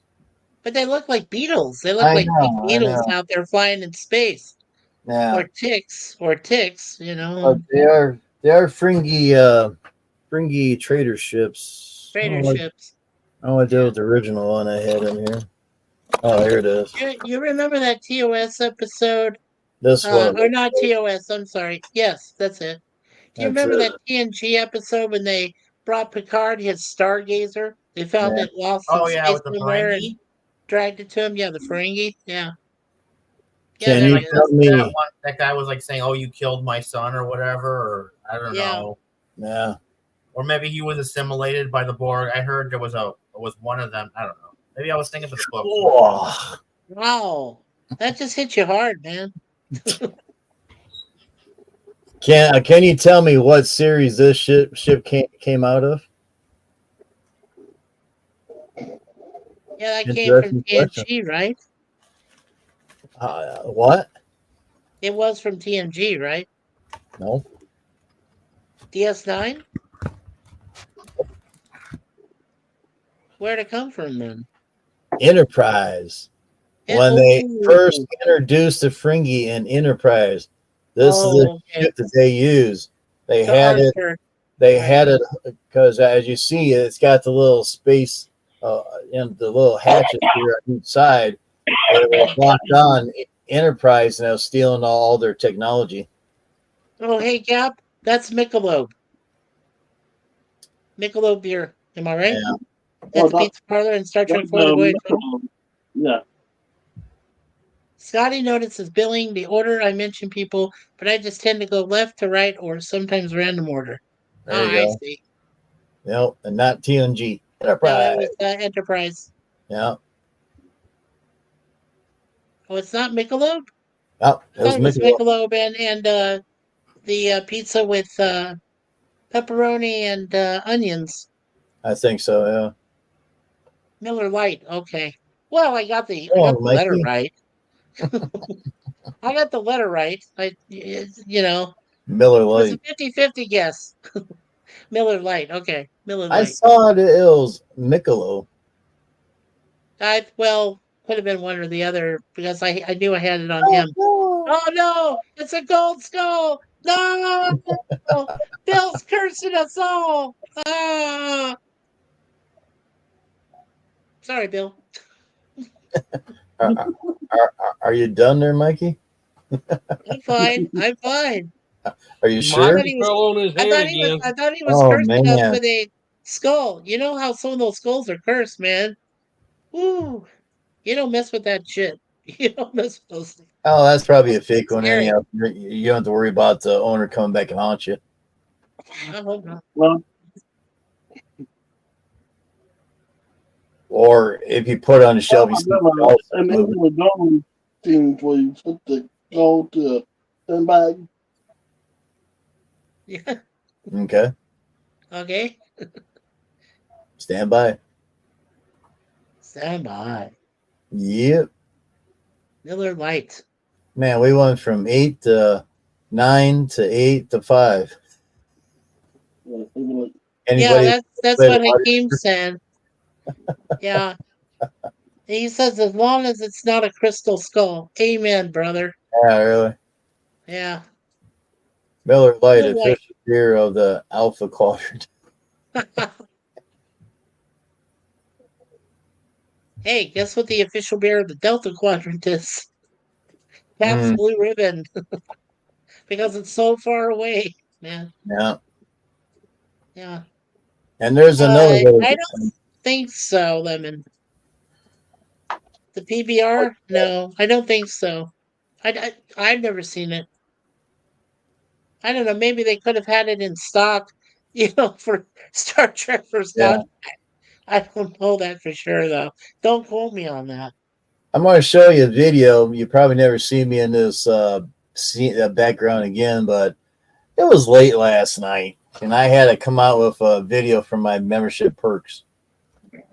But they look like beetles. They look I like know, big I beetles know. out there flying in space, Yeah. or ticks, you know. But they are Ferengi trader ships. Trader Oh, ships. I did with the original one I had in here. Oh, here it is. You remember that TOS episode? This one. Or not TOS, I'm sorry. Yes, that's it. Do you That's remember it. that TNG episode when they brought Picard his Stargazer? They found Yeah. it lost Oh in yeah, space with the somewhere and Ferengi. dragged it to him. Yeah, the Ferengi. Yeah. Yeah, Can there you it is. tell me? That guy was like saying, "Oh, you killed my son" or whatever, or I don't Yeah. know. Yeah. or maybe he was assimilated by the Borg. I heard there was one of them. I don't know. Maybe I was thinking of the book. Oh, Wow, that just hit you hard, man. can you tell me what series this ship came out of? Yeah, that came from Interesting question. TNG, right? What? It was from TNG, right? No. DS9? Where'd it come from then? Enterprise. When they first introduced the Fringy in Enterprise, this is the ship that they use. They had it. They had it because, as you see, it's got the little space and the little hatches here on each side. They were locked on Enterprise, and I was stealing all their technology. Oh, hey, Gap, that's Michelob. Michelob beer. Am I right? Yeah. At the Pizza Parlor in Star Trek 4 The Voyage Home. Yeah. Scotty notices billing the order I mention people, but I just tend to go left to right or sometimes random order. There you I go. see. Nope, and not TNG. No, Enterprise. it was Enterprise. Yeah. Oh, it's not Michelob? Oh, I thought it was Michelob. Michelob and the pizza with pepperoni and onions. I think so. Yeah. Miller Lite. Okay. Well, I got the Oh, letter Mikey. right. I got the letter right. Miller It was a Lite. 50-50 guess. Miller Lite. Okay. Miller I Lite. saw it was Michelob. Could have been one or the other because I knew I had it on him. Oh no, it's a gold skull. No, Bill's cursing us all. Ah. Sorry, Bill. Are you done there, Mikey? I'm fine. I'm fine. Are you I sure? thought he was. Fell on his I head thought he was. again. I thought he was Oh, cursing us man. with a skull. You know how some of those skulls are cursed, man. Woo! You don't mess with that shit. You don't mess with those things. Oh, that's probably a fake one. Scary. Anyhow, you don't have to worry about the owner coming back and haunt you. I hope not. Well, Or if you put it on the shelf, you see the and movie. even the dome things where you put the gold to stand back. Yeah. Okay, Okay. stand by. Stand by. Yep, Miller Lite. man, we went from 8 to 9 to 8 to 5. Yeah, Anybody? that's what Hakeem said. Yeah. He says as long as it's not a crystal skull. Amen, brother. Yeah, really. Yeah. Miller Lite, Miller Lite. official beer of the Alpha Quadrant. Hey, guess what the official beer of the Delta Quadrant is? Pabst Mm, Blue Ribbon. Because it's so far away, man. yeah, Yeah. and there's another way. I don't think so, Lemon. The PBR? No, I don't think so. I've never seen it. I don't know. Maybe they could have had it in stock, for Star Trek First Yeah, Contact. I don't know that for sure, though. Don't quote me on that. I'm going to show you a video. You probably never see me in this background again, but it was late last night, and I had to come out with a video from my membership perks.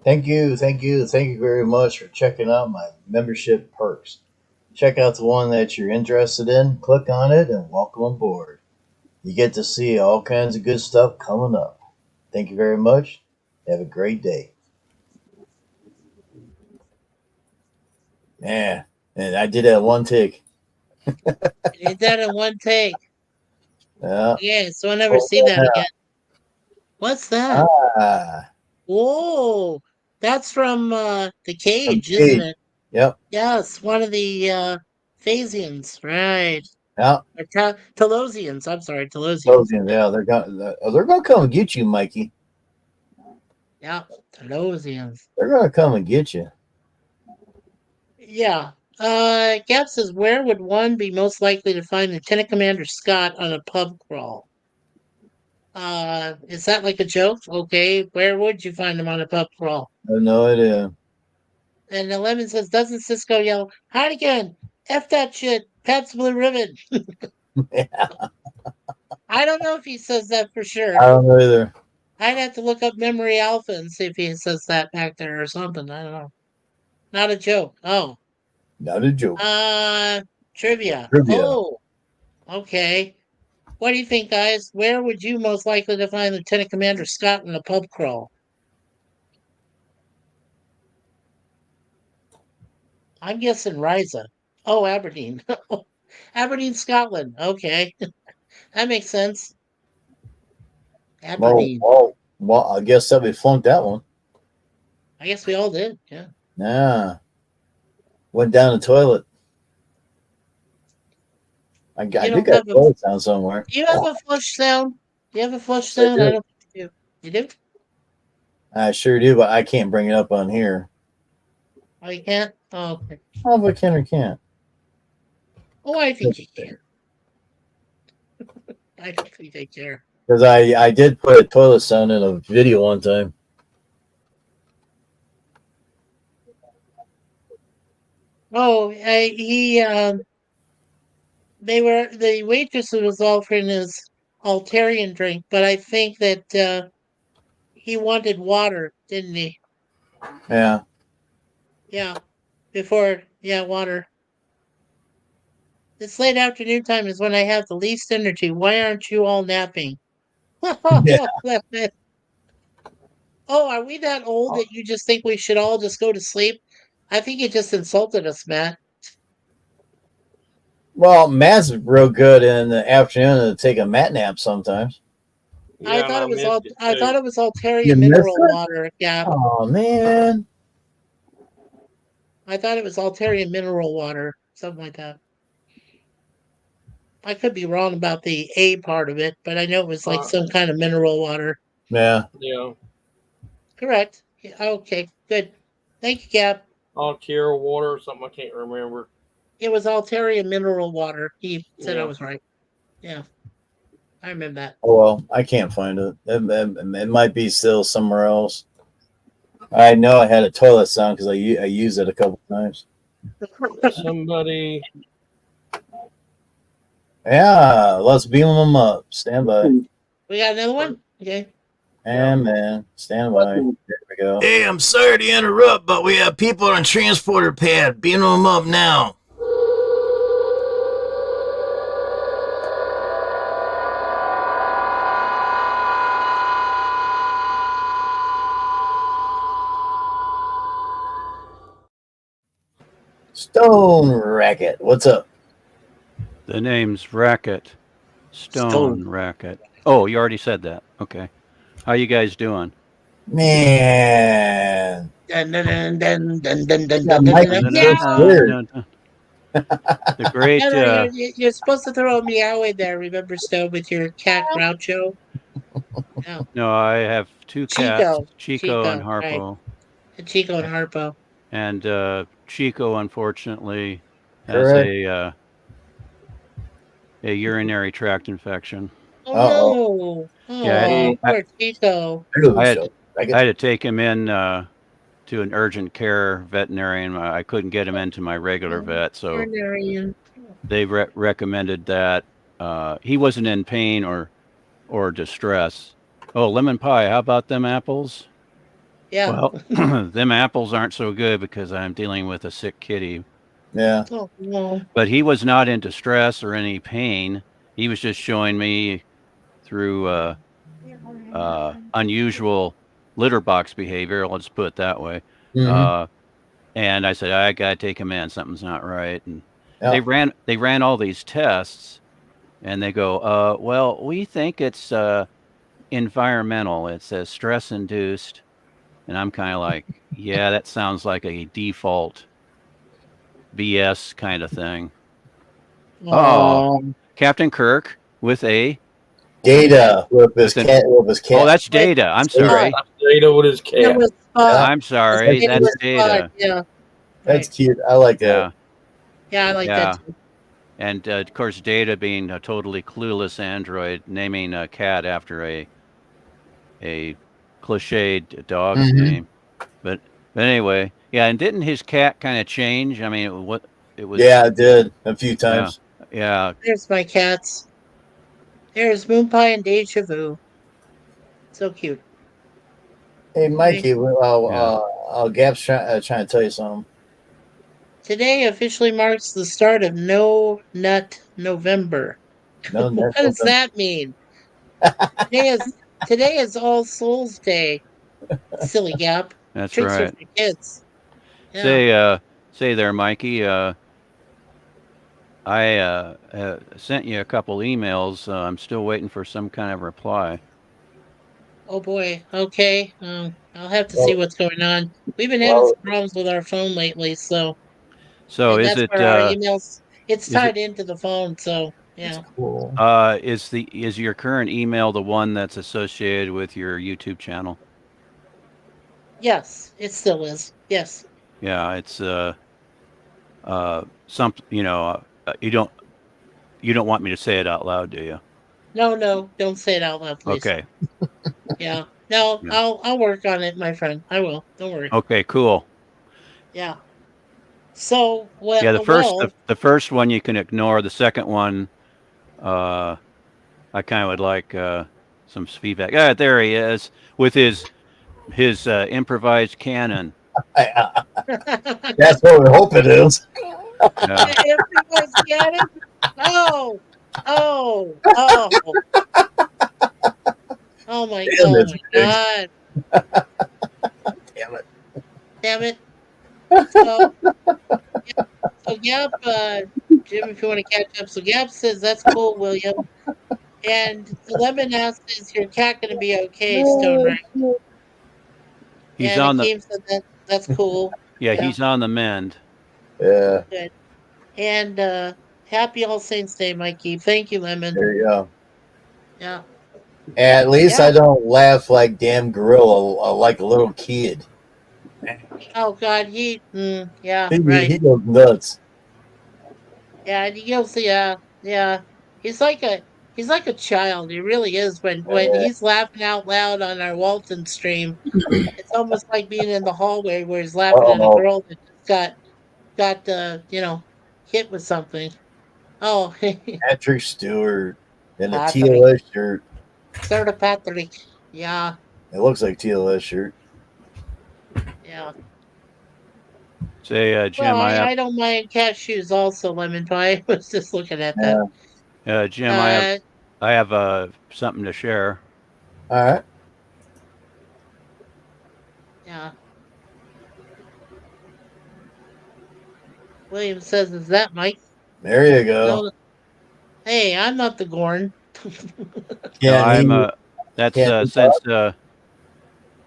Thank you very much for checking out my membership perks. Check out the one that you're interested in, click on it, and welcome aboard. You get to see all kinds of good stuff coming up. Thank you very much. Have a great day. Man, and I did that one take. You did that in one take. Yeah. Yeah, so I'll never see that again. What's that? Ah, Whoa, that's from The Cage, Cage. isn't it? Yep. Yes, one of the Phasians, right? Yeah. Or Telosians. I'm sorry, Telosians. Those, yeah, they're gonna come and get you, Mikey. Yeah, Telosians. They're gonna come and get you. Yeah. Gap says, where would one be most likely to find Lieutenant Commander Scott on a pub crawl? Is that like a joke? Okay, where would you find him on a pub crawl? I have no idea. And the Lemon says, doesn't Cisco yell, hide again, F that shit, Pat's Blue Ribbon? Yeah, I don't know if he says that for sure. I don't know either. I'd have to look up Memory Alpha and see if he says that back there or something. I don't know. Not a joke. Oh. Not a joke. Trivia. Trivia. Oh, okay. What do you think, guys? Where would you most likely to find Lieutenant Commander Scott in a pub crawl? I'm guessing Riza. Oh, Aberdeen. Aberdeen, Scotland. Okay. That makes sense. Aberdeen. Well, I guess that we flunked that one. I guess we all did. Yeah. Nah. Went down the toilet. I think I wrote it down somewhere. Do you have a flush sound? Do you have a flush sound? I don't think you do. You do? I sure do, but I can't bring it up on here. Oh, you can't? Oh, okay. Oh, if I can or can't. Oh, I think you can. I don't think they care. Because I did put a toilet sound in a video one time. Oh, the waitress was offering his Altarian drink, but I think that he wanted water, didn't he? Yeah. Yeah. Water. This late afternoon time is when I have the least energy. Why aren't you all napping? Yeah. Oh, are we that old that you just think we should all just go to sleep? I think you just insulted us, Matt. Well, Matt's real good in the afternoon to take a mat nap sometimes. I Yeah, thought and it was missed I too. thought it was You Altarian missed mineral it? water. Yeah. Oh man. I thought it was Altarian mineral water, something like that. I could be wrong about the A part of it, but I know it was like some kind of mineral water. Yeah. Yeah. Correct. Yeah, okay, good. Thank you, Cap. Altier water or something. I can't remember. It was Altarian mineral water. He said I Yeah. was right. Yeah. I remember that. Oh well, I can't find it. It might be still somewhere else. I know I had a toilet sound because I used it a couple times. Somebody. Yeah, let's beam them up. Stand by. We got another one? Okay. And man, stand by. There we go. Hey, I'm sorry to interrupt, but we have people on transporter pad. Beam them up now. Stone Racket, what's up? The name's Racket. Stone Racket. Oh, you already said that. Okay. How you guys doing? Man. Dun, dun, dun, dun, dun, dun, Yeah, dun, Mike dun, is dun, so meow. weird. The great. You're supposed to throw a meow in there, remember, Stone, with your cat Groucho? No. No, I have two cats, Chico and right. Harpo. Chico and Harpo. And Chico, unfortunately, has Correct. a urinary tract infection. Oh, no. Yeah, Poor Chico. I had to take him in to an urgent care veterinarian. I couldn't get him into my regular vet, so Veterinarian. they recommended that. He wasn't in pain or distress. Oh, lemon pie, how about them apples? Yeah. Well, them apples aren't so good because I'm dealing with a sick kitty. Yeah. Oh, no. But he was not in distress or any pain. He was just showing me through unusual litter box behavior. Let's put it that way. Mhm. And I said, I gotta take him in. Something's not right. And Yeah. they ran all these tests, and they go, well, we think it's environmental. It says stress induced. And I'm kind of like, yeah, that sounds like a default BS kind of thing. Oh, Captain Kirk with a Data with his cat. Oh, that's Data. I'm sorry. That's Data with his cat. I'm sorry. That's with Data. Yeah. That's cute. I like that. Yeah, I like that too. And of course, Data being a totally clueless android, naming a cat after a cliched dog's Mhm. name. But anyway, yeah. And didn't his cat kind of change? I mean, what it was? Yeah, I did a few Yeah, times. yeah. There's my cats. There's Moon Pie and Deja Vu. So cute. Hey, Okay. Mikey, Gap's trying to tell you something. Today officially marks the start of No Nut November. No, What that's does open. that mean? Today is today is All Souls Day. Silly Gap. That's Tricks are right. for kids. Yeah. Say there, Mikey. I sent you a couple emails. I'm still waiting for some kind of reply. Oh boy. Okay. I'll have to see Well, what's going on. We've been having well, some problems with our phone lately, so So and that's where our emails. It's is it tied into the phone, so it's yeah. cool. is your current email the one that's associated with your YouTube channel? Yes, it still is. Yes. Yeah, it's some you don't want me to say it out loud, do you? No, don't say it out loud, please. Okay. Yeah. No, Yeah. I'll work on it, my friend. I will. Don't worry. Okay, cool. Yeah. So Yeah, well, the first one you can ignore. The second one, I kind of would like some feedback. Ah, there he is with his improvised cannon. That's what we hope it is. Yeah. if you guys get it. Oh, oh. Oh my Damn, oh it's my big. god. Damn it. Damn it. So Gap, Jim, if you want to catch up. So Gap says that's cool, William. And Lemon asks, is your cat gonna be okay, Stone Right? He's And on the Akeem said that's cool. yeah, Yeah, he's on the mend. Yeah, good. And happy All Saints Day, Mikey. Thank you, Lemon. there you go. Yeah. At least Yeah. I don't laugh like damn gorilla, like a little kid. Oh God, yeah, right. He goes nuts. Yeah, and you'll see. Yeah. He's like a he's like a child. He really is. When he's laughing out loud on our Walton stream, it's almost like being in the hallway where he's laughing at a Oh, girl that just got hit with something. Oh, Patrick Stewart in a Patrick, TLS shirt. Sir Patrick. Yeah, It looks like TLS shirt. yeah. Say, Well, Jim, I I don't mind cashews also, lemon pie. I was just looking at that. Yeah. Jim, Uh, I have something to share. All right. yeah. William says, "Is that Mike?" There you go. No. Hey, I'm not the Gorn. No, I'm Can't since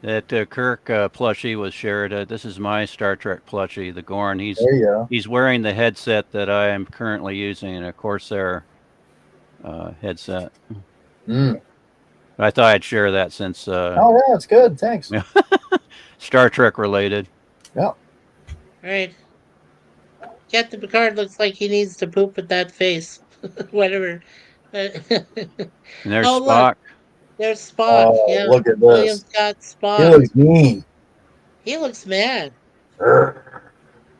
that Kirk plushie was shared. This is my Star Trek plushie, the Gorn. There you go. He's wearing the headset that I am currently using, a Corsair headset. Mm. I thought I'd share that since Oh yeah, it's good. Thanks. Star Trek related. Yep. Right. Captain Picard looks like he needs to poop with that face. Whatever. And there's Oh, Spock. look. There's Spock. Oh, Yeah. look at William's this. got He Spock. looks mean. He looks mad. Urgh.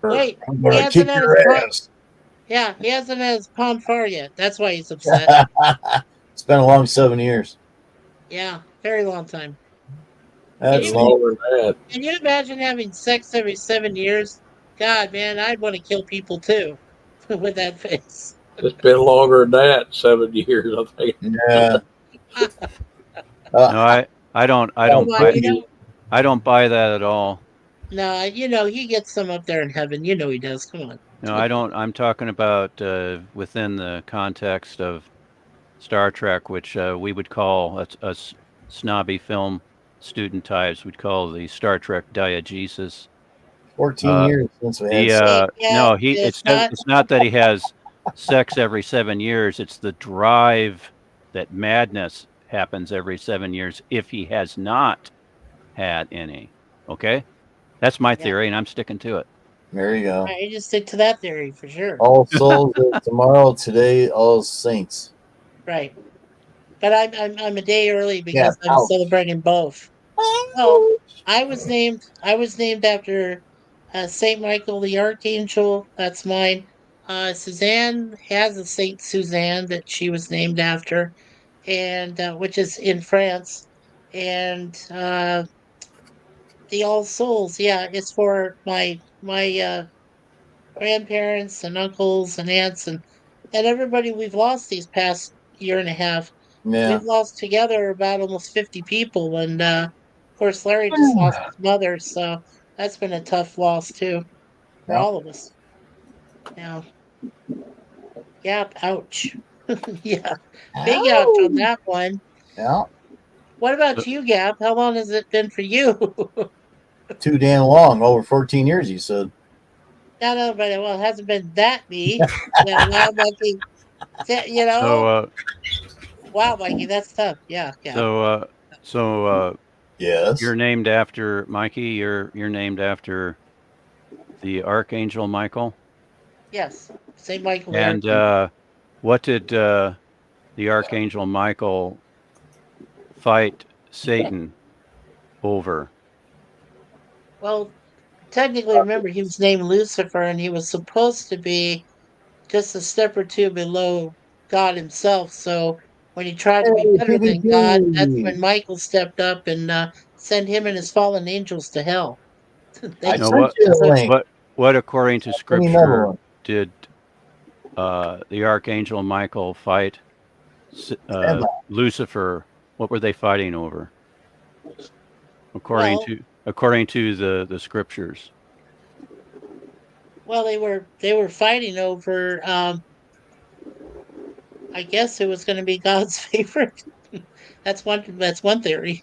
Wait, I'm he gonna hasn't kick had his your palm. ass. Yeah, he hasn't had his palm far yet. That's why he's upset. It's been a long 7 years. Yeah, very long time. That's you- long. Can you imagine having sex every 7 years? God, man, I'd want to kill people too with that face. It's been longer than that, 7 years, I think. Yeah. No, I don't Come on, I don't buy that at all. no, he gets some up there in heaven. You know he does. Come on. No, I don't. I'm talking about within the context of Star Trek, which we would call us snobby film student types would call the Star Trek diegesis. 14 years since we had sex. No, it's not that he has sex every 7 years. It's the drive that madness happens every 7 years if he has not had any. Okay, that's my theory, and I'm sticking to it. There you go. I just stick to that theory for sure. All Souls is tomorrow. Today, All Saints. Right. But I'm a day early Yeah. because I'm Ouch. celebrating both. So I was named after Saint Michael the Archangel. That's mine. Suzanne has a Saint Suzanne that she was named after, and which is in France. And the All Souls, yeah, it's for my grandparents and uncles and aunts and everybody we've lost these past year and a half. Yeah. We've lost together about almost 50 people, and of course Larry just lost his mother, so that's been a tough loss too for Yeah. all of us. Yeah. Yep. Ouch. Yeah. Big ouch on that one. Yeah. What about you, Gab? How long has it been for you? Too damn long. Over 14 years, you said. No, but well, it hasn't been that me. Yeah, wow, Mikey. You know, wow, Mikey, that's tough. Yeah, yeah. So Yes. you're named after Mikey. You're named after the Archangel Michael. Yes, Saint Michael the And Archangel. what did the Archangel Michael fight Satan over? Well, technically, remember he was named Lucifer, and he was supposed to be just a step or two below God himself. So when he tried to be Hey, better than God, that's when PvP. Michael stepped up and sent him and his fallen angels to hell. I They No, sent you a deserve. link. what according to Send me another Scripture one. did the Archangel Michael fight Stand by. Lucifer? What were they fighting over? According to the Scriptures. Well, they were fighting over. I guess it was going to be God's favorite. That's one theory.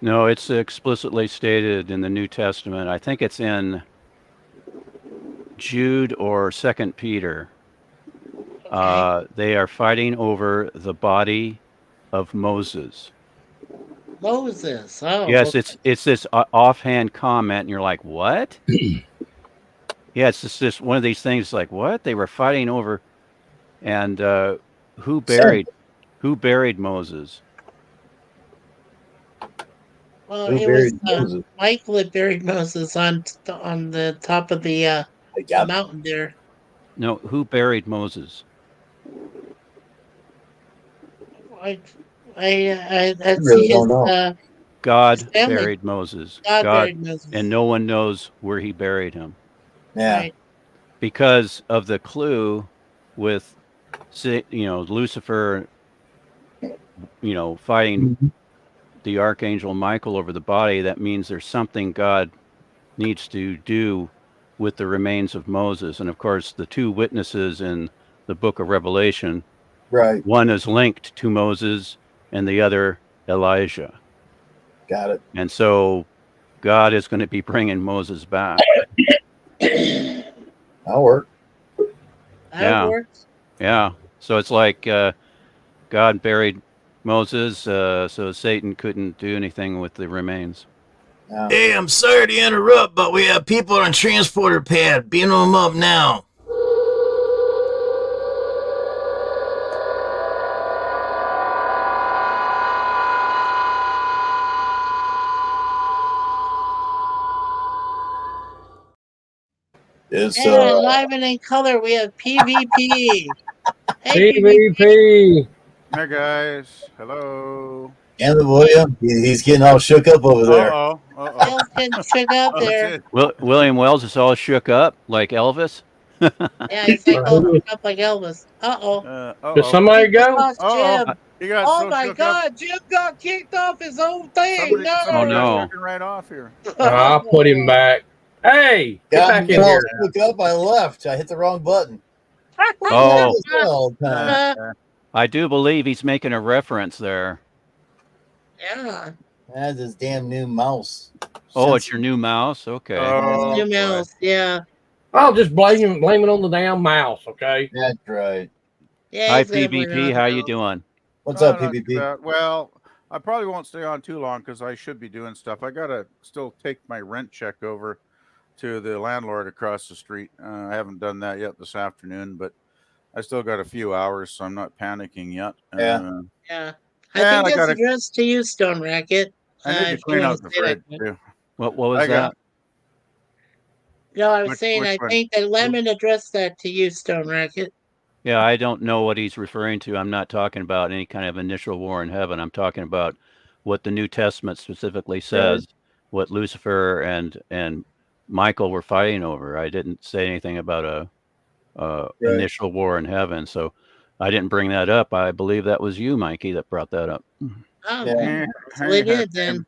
No, it's explicitly stated in the New Testament. I think it's in Jude or Second Peter. Okay. They are fighting over the body of Moses. Moses. Oh, Yes, okay. it's this offhand comment, and you're like, what? Yeah, it's just this one of these things. Like, what? They were fighting over, and who Send. buried Moses? Well, Who it was buried Moses? Michael that buried Moses on the top of the Yeah. mountain there. No, who buried Moses? I I that's really don't know. his God family. buried Moses. God buried Moses. And no one knows where he buried him. Yeah. Right. Because of the clue with, Lucifer, fighting the Archangel Michael over the body. That means there's something God needs to do with the remains of Moses. And of course, the two witnesses in the book of Revelation, Right. one is linked to Moses and the other Elijah. Got it. And so God is going to be bringing Moses back. That'll work. That works. Yeah. So it's like God buried Moses, so Satan couldn't do anything with the remains. Yeah. Hey, I'm sorry to interrupt, but we have people on transporter pad. Beam them up now. It's And live and in color, we have PvP. Hey, PvP. Hi guys, hello. and William, he's getting all shook up over there. El's getting shook up there. William Wells is all shook up like Elvis. Yeah, he's like all shook up like Elvis. Did somebody go? Lost Jim. He got Oh so my shook God, up. Jim got kicked off his own thing. Somebody Oh, no. got taken right off here. I'll put him back. Hey, get Got back me in all here. shook up. I left. I hit the wrong button. Oh, All the time. I do believe he's making a reference there. Yeah. That's his damn new mouse. Oh, it's your new mouse? Okay. Oh, New mouse. Yeah. I'll just blame it on the damn mouse, okay? That's right. Yeah. Hi, he's gonna blame it PvP. on How the you mouse. doing? What's up, not too PvP? bad. Well, I probably won't stay on too long because I should be doing stuff. I gotta still take my rent check over to the landlord across the street. I haven't done that yet this afternoon, but I still got a few hours, so I'm not panicking yet. Yeah. Yeah. I And think I that's gotta, addressed to you, Stone Racket. I need to If you clean want out to the say that. fridge too. What was I got that? No, I was saying which I one? think that Lemon addressed that to you, Stone Racket. Yeah, I don't know what he's referring to. I'm not talking about any kind of initial war in heaven. I'm talking about what the New Testament specifically says, what Lucifer and Michael were fighting over. I didn't say anything about a Right. initial war in heaven, so I didn't bring that up. I believe that was you, Mikey, that brought that up. Oh, Yeah. okay. So it did then.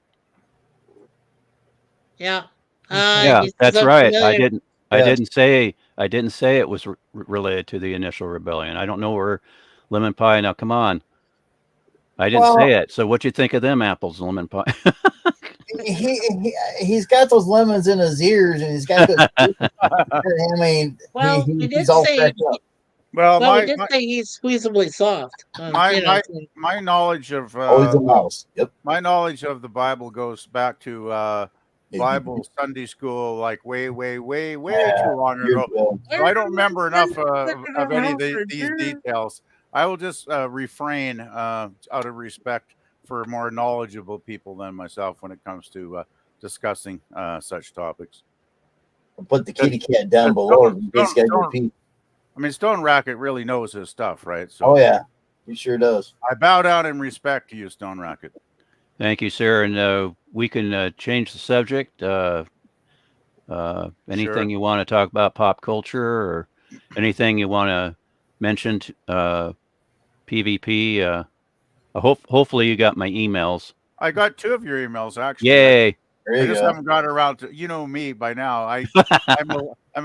Yeah. Yeah, He says that's I'm right. I familiar. didn't. I Yes. didn't say it was related to the initial rebellion. I don't know where lemon pie. Now, come on. I didn't Well, say it. So, what you think of them apples, lemon pie? he's got those lemons in his ears, and he's got this. I mean, Well, we he's did all say cracked up. Well, well, we my did my say he's squeezably soft. my, You know, my, so- my knowledge of Oh, he's a mouse. Yep. my knowledge of the Bible goes back to Yeah, Bible Sunday school, like way too long you're ago. good. So I don't remember enough of any of these details. I will just refrain out of respect for more knowledgeable people than myself when it comes to discussing such topics. Put the kitty cat down below. In case you gotta repeat. I mean, Stone Racket really knows his stuff, right? So Oh yeah, he sure does. I bow down in respect to you, Stone Racket. Thank you, sir. And we can change the subject. Anything you want to talk about, pop culture, or anything you want to mention, PvP. Hopefully, you got my emails. I got 2 of your emails actually. Yay! There I you just go. haven't got around to, you know me by now. I'm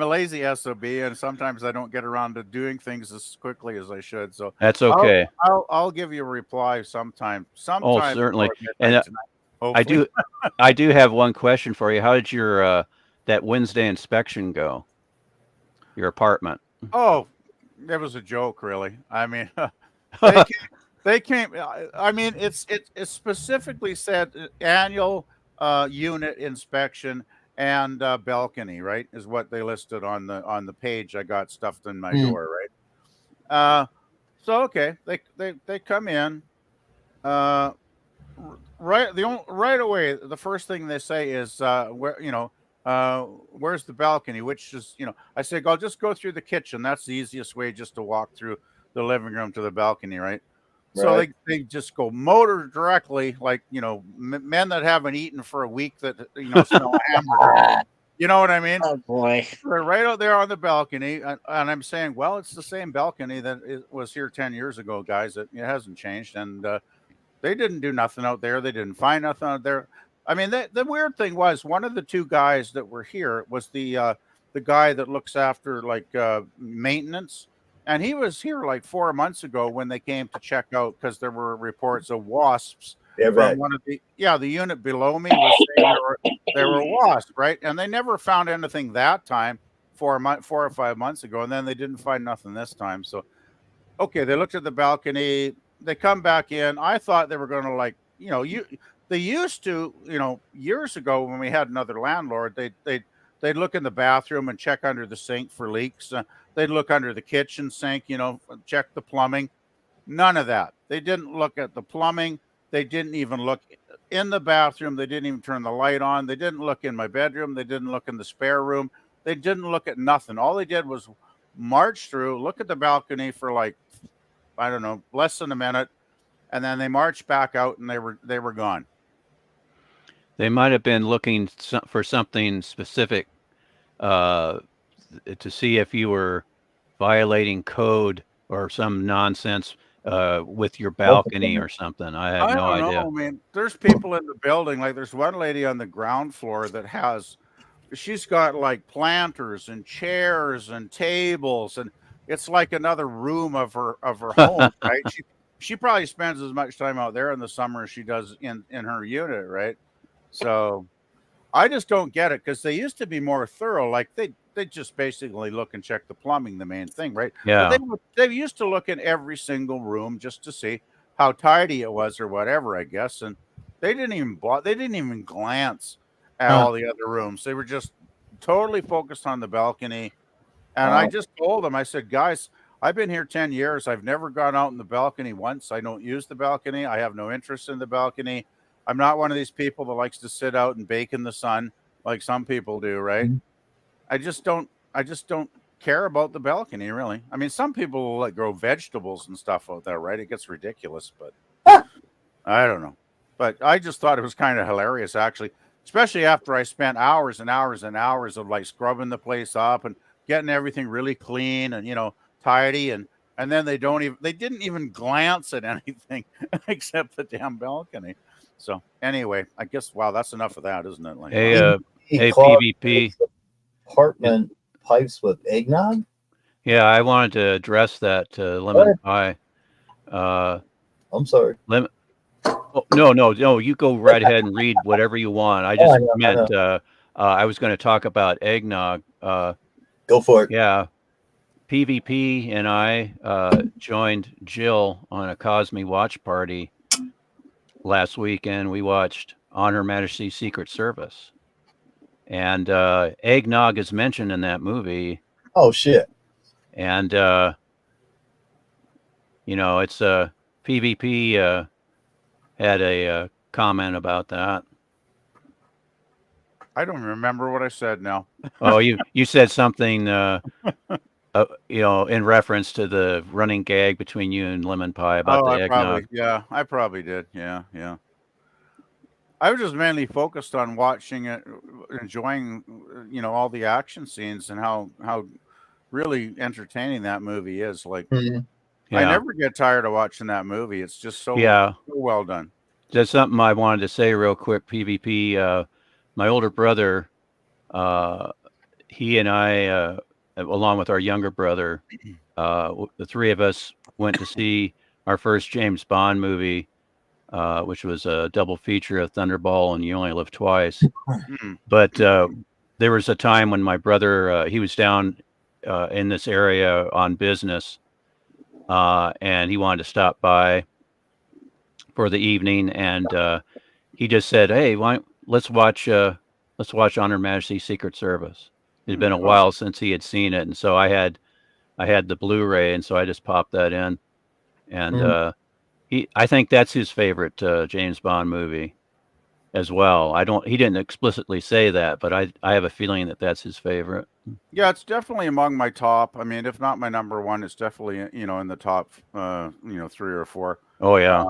a lazy SOB, and sometimes I don't get around to doing things as quickly as I should. So That's okay. I'll give you a reply sometime. Oh, certainly. And tonight, I do have one question for you. How did your that Wednesday inspection go? Your apartment? Oh, it was a joke, really. I mean, they came. I mean, it specifically said annual unit inspection and balcony, right? Is what they listed on the page I got stuffed in my door, right? So okay, they come in, right away. The first thing they say is where's the balcony? Which is I say, I'll just go through the kitchen. That's the easiest way, just to walk through the living room to the balcony, right? So they just go motor directly, like men that haven't eaten for a week that smell hamburger. You know what I mean? Oh boy! They're right out there on the balcony, and I'm saying, well, it's the same balcony that was here 10 years ago, guys. It hasn't changed, and they didn't do nothing out there. They didn't find nothing out there. I mean, the weird thing was, one of the 2 guys that were here was the guy that looks after maintenance. And he was here like 4 months ago when they came to check out, because there were reports of wasps from one of the unit below me was saying there were wasps, right? And they never found anything that time, 4 or 5 months ago, and then they didn't find nothing this time. So, okay, they looked at the balcony. They come back in. I thought they were going to they used to years ago when we had another landlord, they'd look in the bathroom and check under the sink for leaks. They'd look under the kitchen sink, check the plumbing. None of that. They didn't look at the plumbing. They didn't even look in the bathroom. They didn't even turn the light on. They didn't look in my bedroom. They didn't look in the spare room. They didn't look at nothing. All they did was march through, look at the balcony for less than a minute, and then they marched back out, and they were gone. They might have been looking for something specific to see if you were violating code or some nonsense with your balcony or something. I have no idea. I mean, there's people in the building. Like, there's one lady on the ground floor that she's got like planters and chairs and tables, and it's like another room of her home, right? She probably spends as much time out there in the summer as she does in her unit, right? So I just don't get it, because they used to be more thorough. Like, they just basically look and check the plumbing, the main thing, right? Yeah. But they used to look in every single room just to see how tidy it was or whatever, I guess. And they didn't even glance at all the other rooms. They were just totally focused on the balcony. And I just told them, I said, guys, I've been here 10 years. I've never gone out in the balcony once. I don't use the balcony. I have no interest in the balcony. I'm not one of these people that likes to sit out and bake in the sun like some people do, right? I just don't care about the balcony, really. I mean, some people will like grow vegetables and stuff out there, right? It gets ridiculous, but I don't know. But I just thought it was kind of hilarious, actually, especially after I spent hours and hours and hours of like scrubbing the place up and getting everything really clean and tidy, and then they didn't even glance at anything except the damn balcony. So anyway, I guess that's enough of that, isn't it? Like, hey, PvP apartment pipes with eggnog. Yeah, I wanted to address that lemon pie. I'm sorry. Lemon. Oh, no. You go right ahead and read whatever you want. I just meant I was going to talk about eggnog. Go for it. Yeah. PvP and I joined Jill on a Cosme watch party last weekend. We watched On Her Majesty's Secret Service. And eggnog is mentioned in that movie. Oh, shit. And, it's PvP had a comment about that. I don't remember what I said now. Oh, you said something, in reference to the running gag between you and Lemon Pie about the eggnog. I probably did. Yeah. I was just mainly focused on watching it, enjoying, all the action scenes and how really entertaining that movie is. Like, I never get tired of watching that movie. It's just so well done. There's something I wanted to say real quick. PvP. My older brother, he and I, along with our younger brother, the three of us went to see our first James Bond movie, which was a double feature of Thunderball and You Only Live Twice. But there was a time when my brother, he was down in this area on business, and he wanted to stop by for the evening, and he just said, "Hey, let's watch On Her Majesty's Secret Service." It had been a while since he had seen it, and so I had the Blu-ray, and so I just popped that in, and I think that's his favorite James Bond movie as well. He didn't explicitly say that, but I have a feeling that that's his favorite. Yeah, it's definitely among my top. I mean, if not my number one, it's definitely in the top 3 or 4. Oh yeah.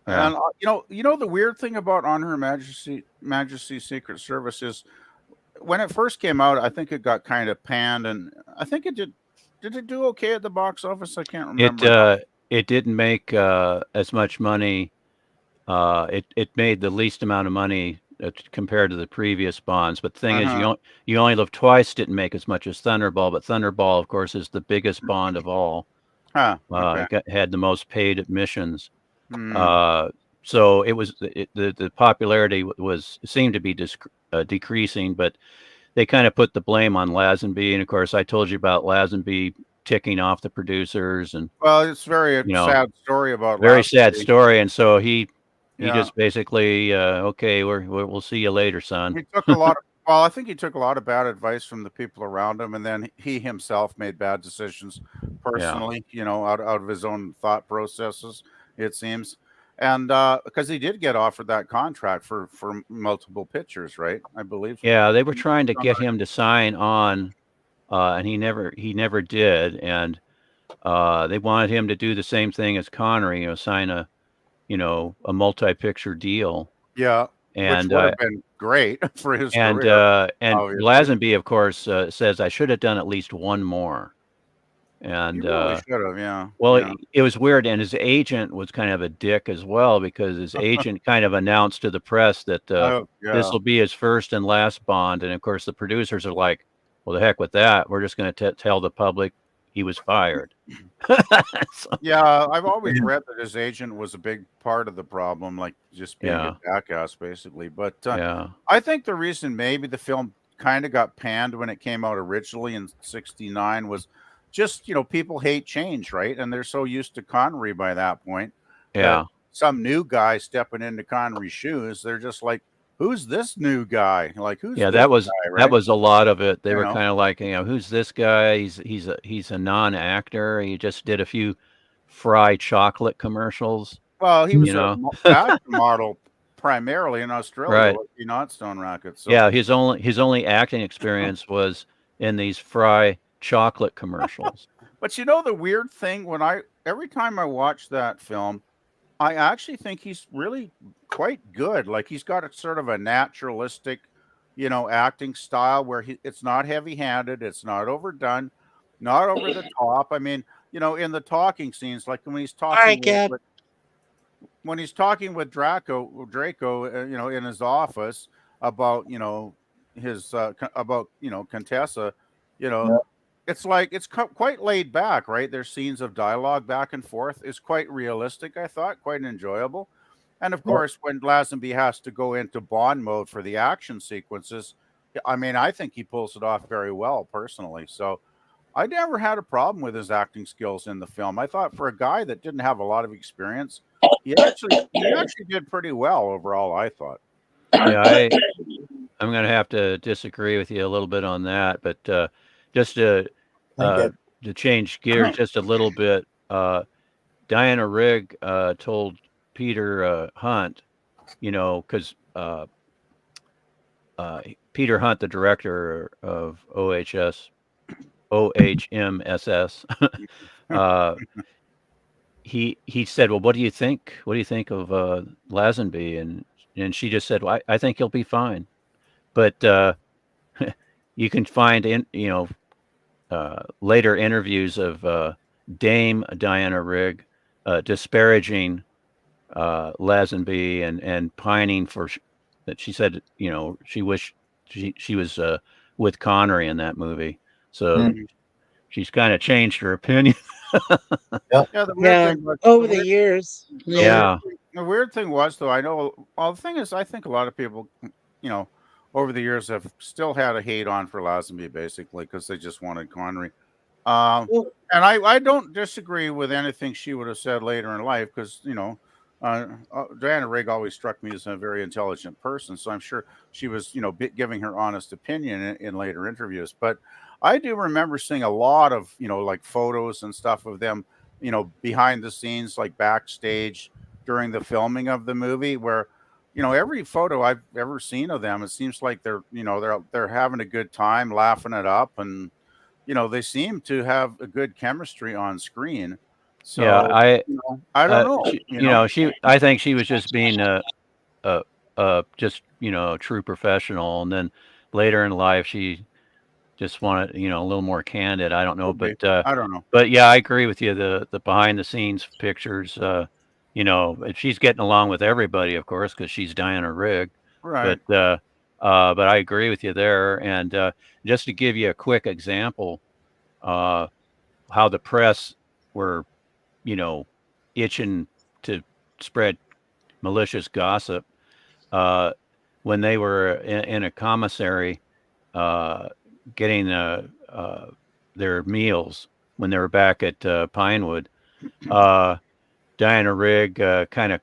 And the weird thing about On Her Majesty's Secret Service is when it first came out, I think it got kind of panned, and I think it did it do okay at the box office? I can't remember. It didn't make as much money. It made the least amount of money compared to the previous Bonds. But the thing is, You Only Live Twice didn't make as much as Thunderball. But Thunderball, of course, is the biggest Bond of all. It had the most paid admissions. So it was the popularity seemed to be decreasing, but they kind of put the blame on Lazenby. And of course, I told you about Lazenby ticking off the producers, and it's very sad story about very sad story. And so he just basically okay, we'll see you later, son. He took a lot of I think he took a lot of bad advice from the people around him, and then he himself made bad decisions personally, out of his own thought processes, it seems. And because he did get offered that contract for multiple pictures, right? I believe. Yeah, they were trying to get him to sign on, and he never did. And they wanted him to do the same thing as Connery, sign a multi-picture deal. Yeah, and which would have been great for his and career. And Lazenby, of course, says I should have done at least one more. And really should have, yeah. Well, it was weird, and his agent was kind of a dick as well, because his agent kind of announced to the press that this will be his first and last Bond, and of course the producers are like, "Well, the heck with that. We're just going to tell the public he was fired." Yeah, I've always read that his agent was a big part of the problem, like just being a jackass, basically. But I think the reason maybe the film kind of got panned when it came out originally in '69 was just, people hate change, right? And they're so used to Connery by that point. Yeah. Some new guy stepping into Connery's shoes, they're just like, who's this new guy? Like, who's Yeah, this that was guy, right? that was a lot of it. They You were know? kind of like, who's this guy? He's a non-actor. He just did a few Fry chocolate commercials. Well, he was You a know, fashion model primarily in Australia, right? was he not, Stone Rocket? So Yeah, his only acting experience was in these Fry chocolate commercials. but you know the weird thing when every time I watch that film, I actually think he's really quite good. Like he's got a sort of a naturalistic, acting style where it's not heavy-handed, it's not overdone, not over the top. I mean, in the talking scenes, like when he's All talking right, Gab. with Draco, in his office about, his about Contessa, you know, Yeah. it's like it's quite laid back, right? There's scenes of dialogue back and forth. It's quite realistic, I thought, quite enjoyable. And of Yeah. course, when Lazenby has to go into Bond mode for the action sequences, I mean, I think he pulls it off very well, personally. So I never had a problem with his acting skills in the film. I thought for a guy that didn't have a lot of experience, he actually did pretty well overall, I thought. Yeah, I'm going to have to disagree with you a little bit on that, but just to change gears just a little bit, Diana Rigg told Peter Hunt, because Peter Hunt, the director of OHMSS, he said, "Well, what do you think? What do you think of Lazenby?" And she just said, "Well, I think he'll be fine." But you can find later interviews of Dame Diana Rigg disparaging Lazenby and pining for that. She said, she wished she was with Connery in that movie. So she's kind of changed her opinion. Yeah, the weird thing was, over the years. Yeah. The weird thing was, though, I know. Well, the thing is, I think a lot of people, over the years have still had a hate on for Lazenby, basically, because they just wanted Connery. And I don't disagree with anything she would have said later in life, because Diana Rigg always struck me as a very intelligent person, so I'm sure she was, giving her honest opinion in later interviews. But I do remember seeing a lot of, like photos and stuff of them, behind the scenes, like backstage during the filming of the movie, where every photo I've ever seen of them, it seems like they're having a good time, laughing it up, and they seem to have a good chemistry on screen. So Yeah, I don't know. I think she was just being just a true professional, and then later in life she just wanted a little more candid. I don't know, but I don't know. But yeah, I agree with you. The behind the scenes pictures, she's getting along with everybody, of course, because she's Diana Rigg. Right. But I agree with you there. And just to give you a quick example, how the press were, itching to spread malicious gossip when they were in a commissary getting their meals when they were back at Pinewood. Diana Rigg kind of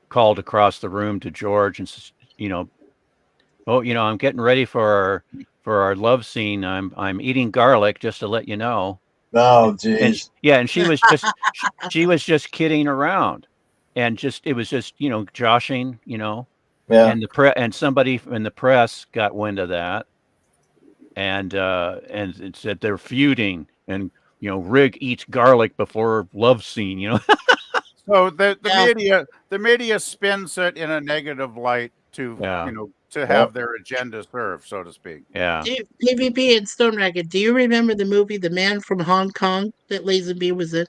called across the room to George and I'm getting ready for our love scene. I'm eating garlic, just to let you know. Oh, And geez. and she was just she was just kidding around, and it was just joshing, Yeah. And and somebody in the press got wind of that, and it said they're feuding, and Rigg eats garlic before love scene. So the media spins it in a negative light to Yeah. to have their agenda served, so to speak. Yeah. PvP and Stone Racket, do you remember the movie The Man from Hong Kong that Lazenby was in?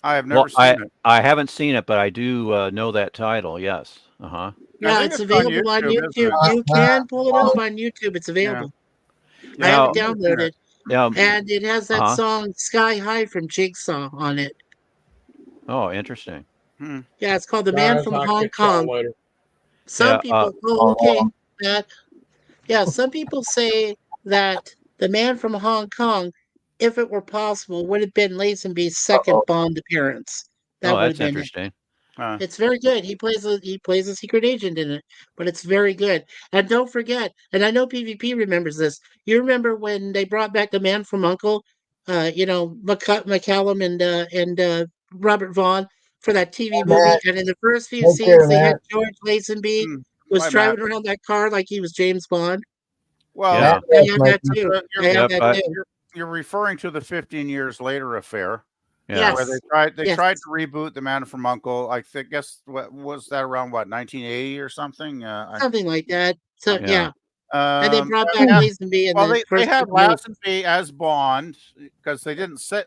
I have never seen it. I haven't seen it, but I do know that title. Yes. Uh-huh. Yeah, it's available on YouTube. You can pull it up on YouTube. It's available. I have it downloaded. And it has that song Sky High from Jigsaw on it. Oh, interesting. Yeah, it's called The Man from Hong Kong. Some people some people say that The Man from Hong Kong, if it were possible, would have been Lazenby's second Bond appearance. That would have that's been interesting. It's very good. He plays a secret agent in it, but it's very good. And don't forget, and I know PvP remembers this. You remember when they brought back the Man from Uncle, McCallum and Robert Vaughn for that TV movie, Matt, and in the first few take care, scenes they had Matt. George Lazenby was Bye, driving Matt. around that car like he was James Bond. Well, Yeah. I have that too. I have Yep, that too. you're referring to the 15 years later affair. Yeah. Where Yes. they Yes. tried to reboot The Man from Uncle. I think guess what was that around 1980 or something? Something like that. So Yeah. and they brought back yeah. Lazenby in Well, the they first had movie. Lazenby as Bond because they didn't say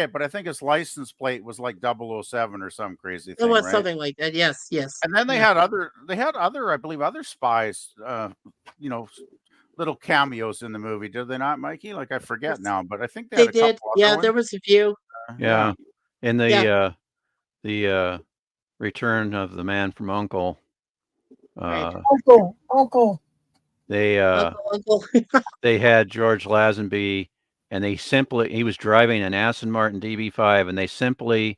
it, but I think his license plate was like 007 or some crazy It thing, was right? something like that. Yes, yes. And then they had other, I believe, other spies, little cameos in the movie. Did they not, Mikey? Like I forget now, but I think they had They a couple did. Yeah, other there ones. was a few. Yeah. In Yeah. the Return of the Man from Uncle, Uncle. they Uncle. they had George Lazenby, and he was driving an Aston Martin DB5, and they simply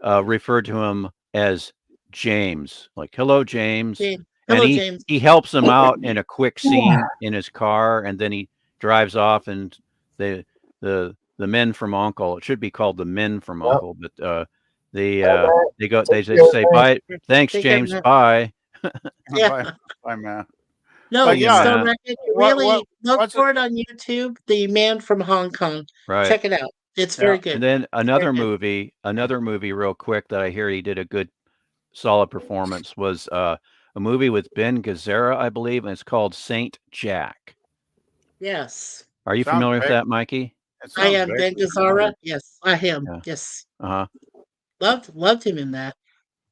referred to him as James, like "Hello, James." James. And Hello, James. he helps him out in a quick scene in his car, and then he drives off, and the men from Uncle. It should be called the Men from Uncle, but they say bye, thanks, Take care, James, Matt. bye. Yeah. Bye, man. No, But you yeah, Stone Record. what- Really look what's for it on YouTube. The Man from Hong Kong. Right. Check it out. It's very good. And then another Very good. movie, real quick, that I hear he did a good, solid performance was a movie with Ben Gazzara, I believe, and it's called Saint Jack. Yes. Are you Sounds familiar with big. that, Mikey? I am Ben Gazzara. Yes, I am. Yeah. Yes. Uh Loved him in that.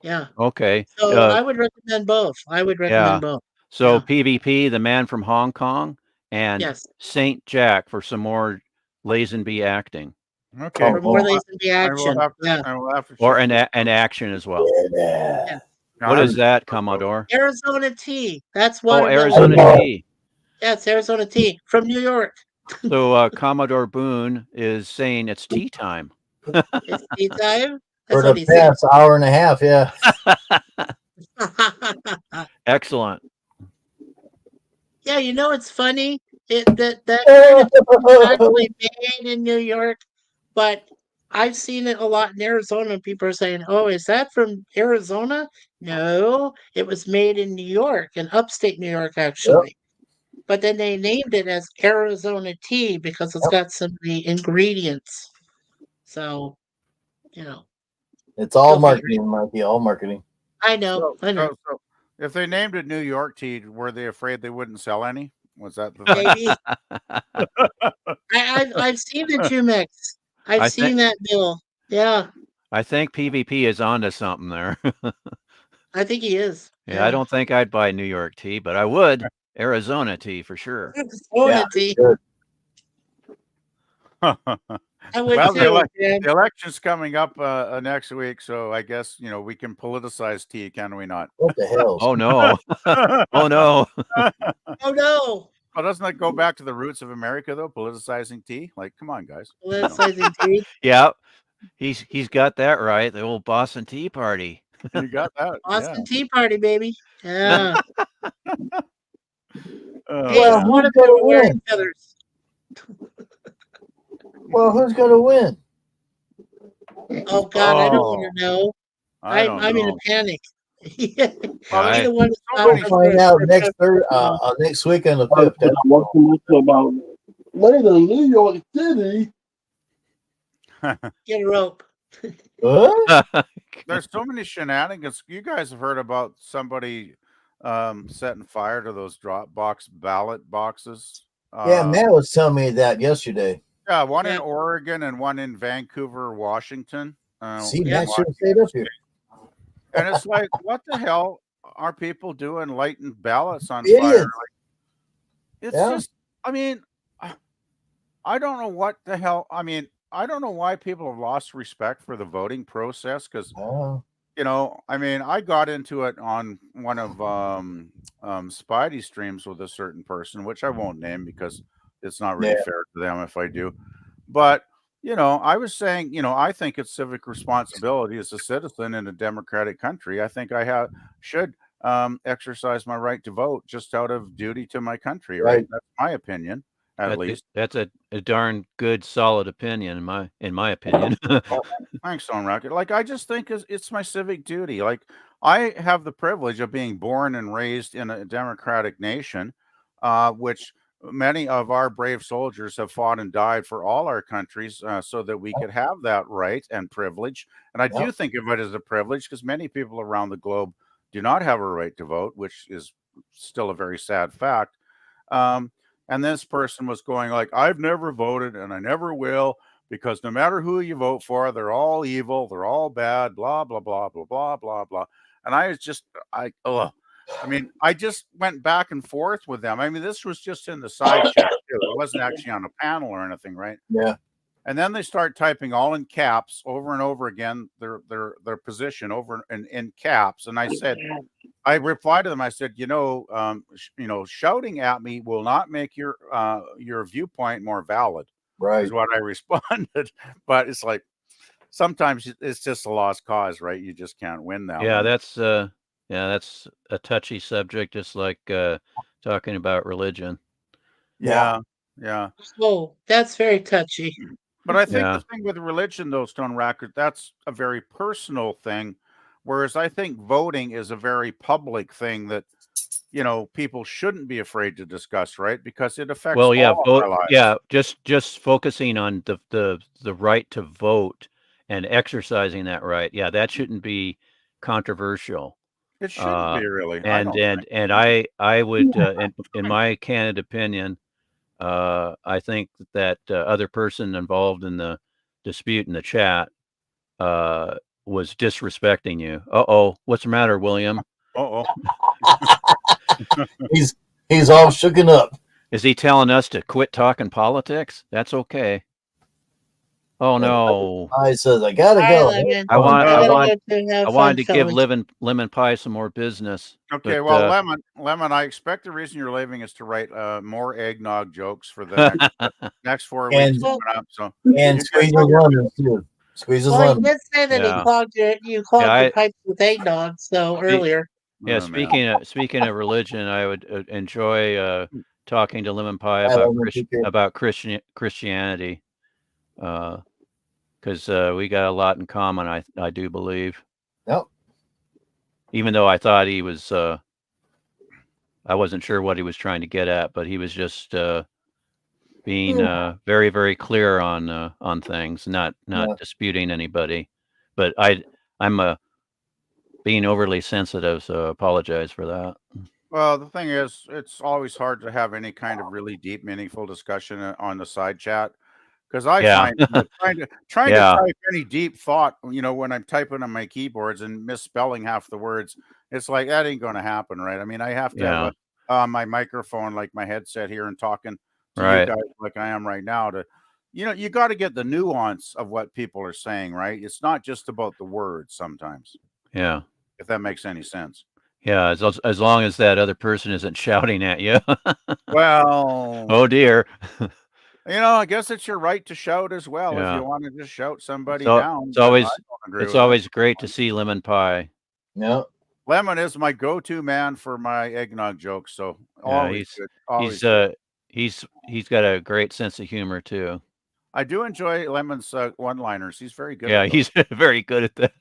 Yeah. huh. Okay. So I would recommend both. I would recommend both. So Yeah. PvP, The Man from Hong Kong, and Yes. Saint Jack for some more Lazenby acting. Okay. For more Lazenby action. Yeah. I will have to Or check an action as well. Yeah. What is that, Commodore? Arizona tea. That's Oh, watermelon. Arizona tea. That's Arizona tea from New York. So Commodore Boone is saying it's tea time. It's tea time. For That's what the he said. past hour and a half, yeah. Excellent. Yeah, you know it's funny. That kind of is actually made in New York, but I've seen it a lot in Arizona. And people are saying, "Oh, is that from Arizona?" No, it was made in New York, in upstate New York, actually. But then they named it as Arizona tea because it's got some of the ingredients. So, you know, It's all Go figure. marketing, Mikey. All marketing. I know, I know. So if they named it New York tea, were they afraid they wouldn't sell any? Was that the thing? Maybe. I've seen the Jumex. I've seen that bill. Yeah, I think PvP is onto something there. I think he is. Yeah, I don't think I'd buy New York tea, but I would Arizona tea for sure. Arizona tea. I would Well, too. the election's coming up next week, so I guess we can politicize tea, can we not? What the hell? Oh no! Oh no! Oh no! Well, doesn't that go back to the roots of America, though? Politicizing tea? Like, come on, guys. Politicizing tea. Yeah, he's got that right. The old Boston Tea Party. You got that. Boston Tea Party, baby. Yeah. Well, one who's of them gonna are wearing win? feathers. Well, who's gonna win? Oh God, I don't want to know. don't I'm in a know. panic. Well, Be the one to We'll find out next week on the 5th. That's What's the most about later in New York City? Get a rope. There's so many shenanigans. You guys have heard about somebody setting fire to those Dropbox ballot boxes? yeah, Matt was telling me that yesterday. Yeah, one in Oregon and one in Vancouver, Washington. See, Matt should have stayed up here. And it's like, what the hell are people doing lighting ballots on Idiots. fire? Like, it's Yeah. just, I mean, I don't know what the hell. I mean, I don't know why people have lost respect for the voting process because, I mean, I got into it on one of Spidey streams with a certain person, which I won't name because it's not really Yeah. fair to them if I do. But I was saying, I think it's civic responsibility as a citizen in a democratic country. I think should exercise my right to vote just out of duty to my country, right? Right. That's my opinion, at least. That's a darn good, solid opinion in my opinion. Well, thanks, Stone Rocket. Like, I just think it's my civic duty. Like, I have the privilege of being born and raised in a democratic nation, which many of our brave soldiers have fought and died for all our countries, so that we could have that right and privilege. And I do Yep. think of it as a privilege because many people around the globe do not have a right to vote, which is still a very sad fact. Um, and this person was going like, I've never voted and I never will because no matter who you vote for, they're all evil, they're all bad, blah, blah, blah, blah, blah, blah, blah. And I just went back and forth with them. I mean, this was just in the side chat too. It wasn't actually on a panel or anything, right? Yeah. And then they start typing all in caps over and over again, their position over in caps. And I replied to them. I said, shouting at me will not make your viewpoint more valid. Right. Is what I responded. But it's like sometimes it's just a lost cause, right? You just can't win that. Yeah, one. that's a touchy subject, just like talking about religion. Yeah. Oh, that's very touchy. But I think Yeah. the thing with religion, though, Stone Rocket, that's a very personal thing. Whereas I think voting is a very public thing that, people shouldn't be afraid to discuss, right? Because it affects Well, yeah, all of our lives. yeah, just focusing on the right to vote and exercising that right. Yeah, that shouldn't be controversial. It shouldn't be really. And I would, in my candid opinion, I think that other person involved in the dispute in the chat was disrespecting you. Uh-oh, what's the matter, William? Uh-oh. He's all shooken up. Is he telling us to quit talking politics? That's okay. Oh no! I says I gotta go. I wanted to give Lemon Pie some more business. Okay, but, well, Lemon, I expect the reason you're leaving is to write more eggnog jokes for the next 4 weeks coming up. So and squeeze his lemons too. Squeeze his Well, lemons. you did say that Yeah. you clogged Yeah, your pipes with eggnog. So earlier. Yeah, speaking of religion, I would enjoy talking to Lemon Pie about Christianity, because we got a lot in common. I do believe. Yep. Even though I thought he was, I wasn't sure what he was trying to get at, but he was just being very, very clear on things, not disputing anybody. But I'm being overly sensitive, so I apologize for that. Well, the thing is, it's always hard to have any kind of really deep, meaningful discussion on the side chat because I find trying to type any deep thought, when I'm typing on my keyboards and misspelling half the words, it's like that ain't going to happen, right? I mean, I have to have my microphone, like my headset here, and talking to you guys like I am right now to. You got to get the nuance of what people are saying, right? It's not just about the words sometimes. Yeah. If that makes any sense. Yeah, as long as that other person isn't shouting at you. Well. Oh dear. I guess it's your right to shout as well if you want to just shout somebody down. It's always great to see Lemon Pie. Yeah. Lemon is my go-to man for my eggnog jokes, so always good. Always he's got a great sense of humor too. I do enjoy Lemon's one-liners. He's very good. Yeah, he's very good at that.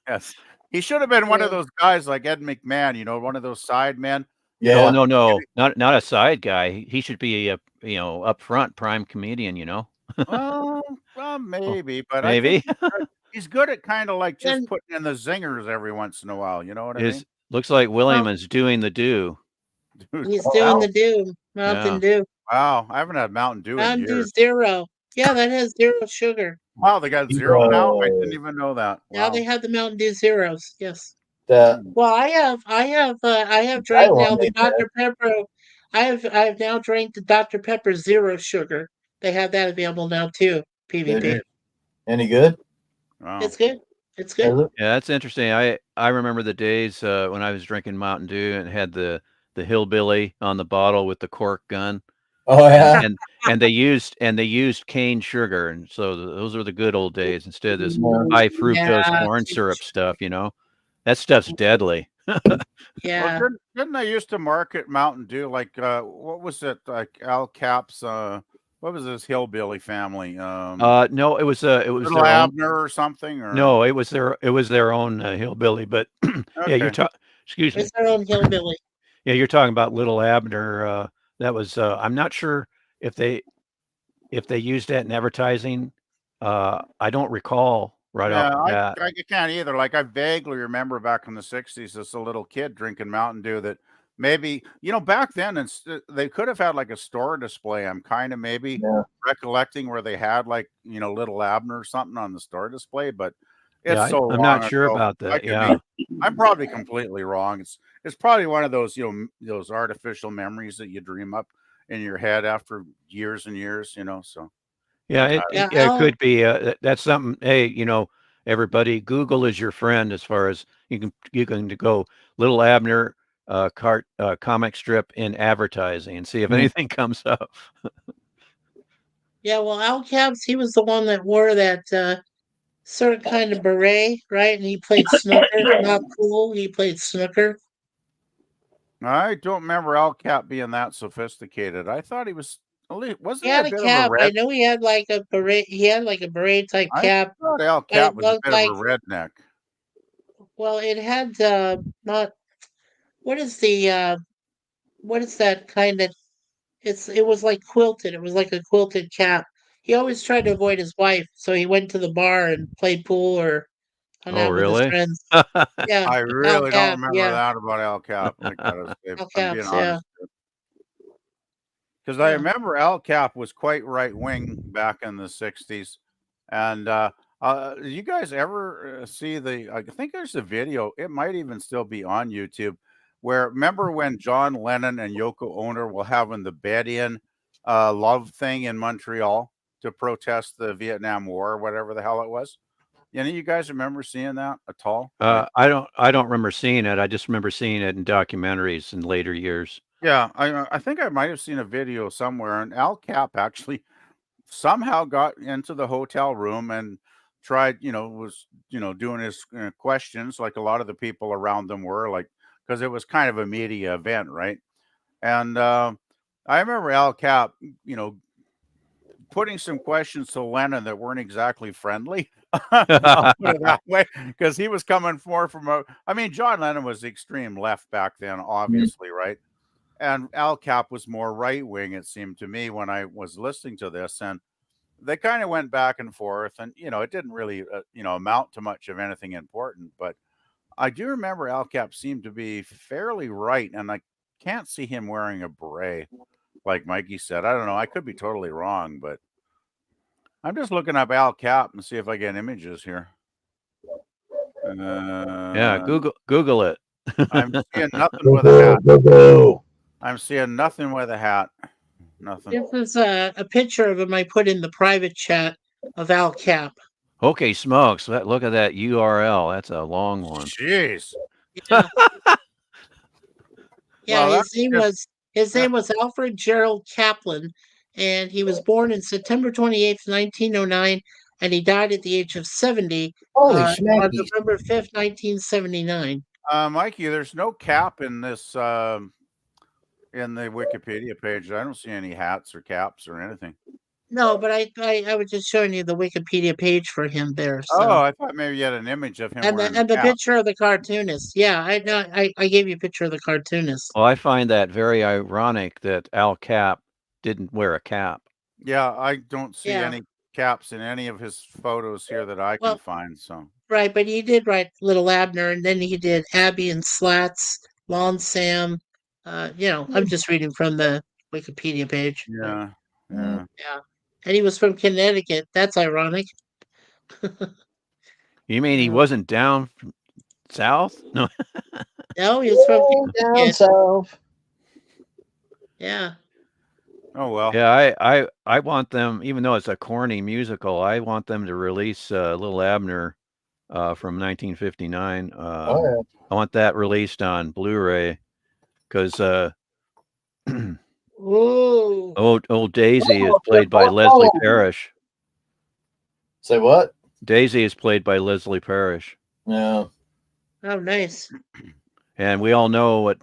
Yes. He should have been one of those guys like Ed McMahon, one of those side men. Yeah. Oh, no, not a side guy. He should be a up front prime comedian. Well, maybe, but maybe I think he's good at kind of like just putting in the zingers every once in a while. You know what I mean? Looks like William is doing the do. He's doing the do. Mountain Dew. Wow, I haven't had Mountain Dew in years. Mountain Dew Zero. Yeah, that has zero sugar. Wow, they got zero now. I didn't even know that. Now they have the Mountain Dew Zeros. Yes. Well, I have drank now the Dr. Pepper. I have now drank the Dr. Pepper Zero Sugar. They have that available now too. PvP. Any good? Wow. It's good. It's good. Yeah, that's interesting. I remember the days when I was drinking Mountain Dew and had the hillbilly on the bottle with the cork gun. Oh yeah. And they used cane sugar, and so those are the good old days instead of this Yeah. high fructose Yeah, corn syrup stuff. That stuff's deadly. Well, yeah. didn't they used to market Mountain Dew like what was it like Al Cap's what was this hillbilly family? No, it was Little their own. Abner or something or No, it was their own hillbilly. But yeah, okay. excuse me. It's their own hillbilly. Yeah, you're talking about Little Abner. That was I'm not sure if they used that in advertising. I don't recall right off Yeah, the bat. I can't either. Like I vaguely remember back in the '60s, as a little kid drinking Mountain Dew. That maybe back then, they could have had like a store display. I'm kind of maybe Yeah. recollecting where they had like Little Abner or something on the store display, but Yeah, it's so I'm not long sure ago. about I that. could Yeah. I'm probably completely wrong. It's probably one of those those artificial memories that you dream up in your head after years and years. So Yeah, Yeah, it could be. That's something. Hey, everybody, Google is your friend as far as you can go Little Abner comic strip in advertising and see if anything comes up. yeah. Well, Al Capps, he was the one that wore that certain kind of beret, right? And he played snooker. Not pool. He played snooker. I don't remember Al Cap being that sophisticated. I thought he was. Wasn't He he a had a bit of a cap. I red? know he had like a beret. He had like a beret type I cap, thought Al but it Cap was a looked bit of a like redneck. well, it had not. What is what is that kind of? It was like quilted. It was like a quilted cap. He always tried to avoid his wife, so he went to the bar and played pool or hung Oh, out with his really? friends. Yeah, I Al really don't Cap. remember Yeah, that about Al Cap. I gotta say, if Al I'm being Caps. Yeah, honest, because I yeah. remember Al Cap was quite right wing back in the '60s. And did you guys ever see I think there's a video. It might even still be on YouTube. Where remember when John Lennon and Yoko Ono were having the bed-in love thing in Montreal to protest the Vietnam War or whatever the hell it was? Any of you guys remember seeing that at all? I don't remember seeing it. I just remember seeing it in documentaries in later years. Yeah, I think I might have seen a video somewhere, and Al Cap actually somehow got into the hotel room and tried, was doing his questions like a lot of the people around them were, like, because it was kind of a media event, right? And I remember Al Cap, putting some questions to Lennon that weren't exactly friendly. I'll put it that way, because he was coming more from John Lennon was the extreme left back then, obviously, right? And Al Cap was more right wing, it seemed to me, when I was listening to this. And they kind of went back and forth, and it didn't really amount to much of anything important. But I do remember Al Cap seemed to be fairly right, and I can't see him wearing a beret, like Mikey said. I don't know. I could be totally wrong, but I'm just looking up Al Cap and see if I get images here. Yeah, Google it. I'm seeing nothing with a hat. I'm seeing nothing with a hat. Nothing. This is a picture of him I put in the private chat of Al Cap. Okay, smokes. Look at that URL. That's a long one. Jeez. Yeah, yeah. Well, His name was Alfred Gerald Kaplan, and he was born in September 28th, 1909, and he died at the age of 70 Holy on schmacky. November 5th, 1979. Mikey, there's no cap in this in the Wikipedia page. I don't see any hats or caps or anything. No, but I was just showing you the Wikipedia page for him there. So. Oh, I thought maybe you had an image of him And wearing the a cap. picture of the cartoonist. Yeah, I gave you a picture of the cartoonist. Well, I find that very ironic that Al Cap didn't wear a cap. Yeah, I don't see Yeah. any caps in any of his photos here that I can Well, find. So Right, but he did write Little Abner, and then he did Abby and Slats, Lon Sam. I'm just reading from the Wikipedia page. yeah. Yeah, and he was from Connecticut. That's ironic. You mean he wasn't down south? No. No, he was from Down Connecticut. south. Yeah. Oh well. Yeah, I want them, even though it's a corny musical, I want them to release Little Abner from 1959. Oh, yeah. I want that released on Blu-ray because Ooh. Old Daisy is played by Leslie Parrish. Say what? Daisy is played by Leslie Parrish. Yeah. Oh, nice. And we all know what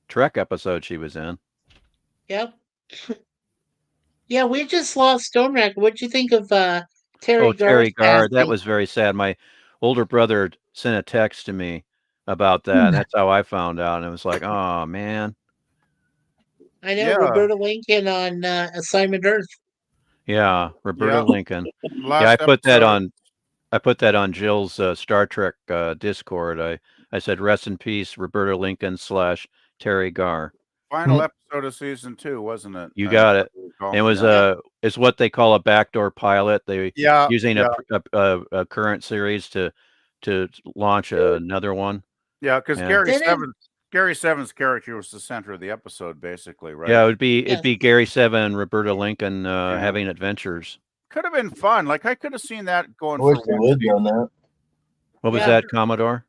Trek episode she was in. Yep. Yeah, we just lost Stormrack. What'd you think of Terry Terry Garr's Garr. That passing? was very sad. My older brother sent a text to me about that. That's how I found out. And it was like, oh, man. I know Yeah. Roberta Lincoln on Assignment Earth. Yeah, Roberta Yeah. Lincoln. Last Yeah, I put that episode- on Jill's Star Trek Discord. I said, rest in peace, Roberta Lincoln / Terry Garr. Final episode of season 2, wasn't it? You got it. It was it's what they call a backdoor pilot. They using a current series to launch another one. Yeah, because Yeah. Gary Seven's character was the center of the episode, basically, right? Yeah, it'd be Gary Seven and Roberta Lincoln having adventures. Could have been fun. Like I could have seen that going I wish for they one would have season. done that. What was that, Commodore?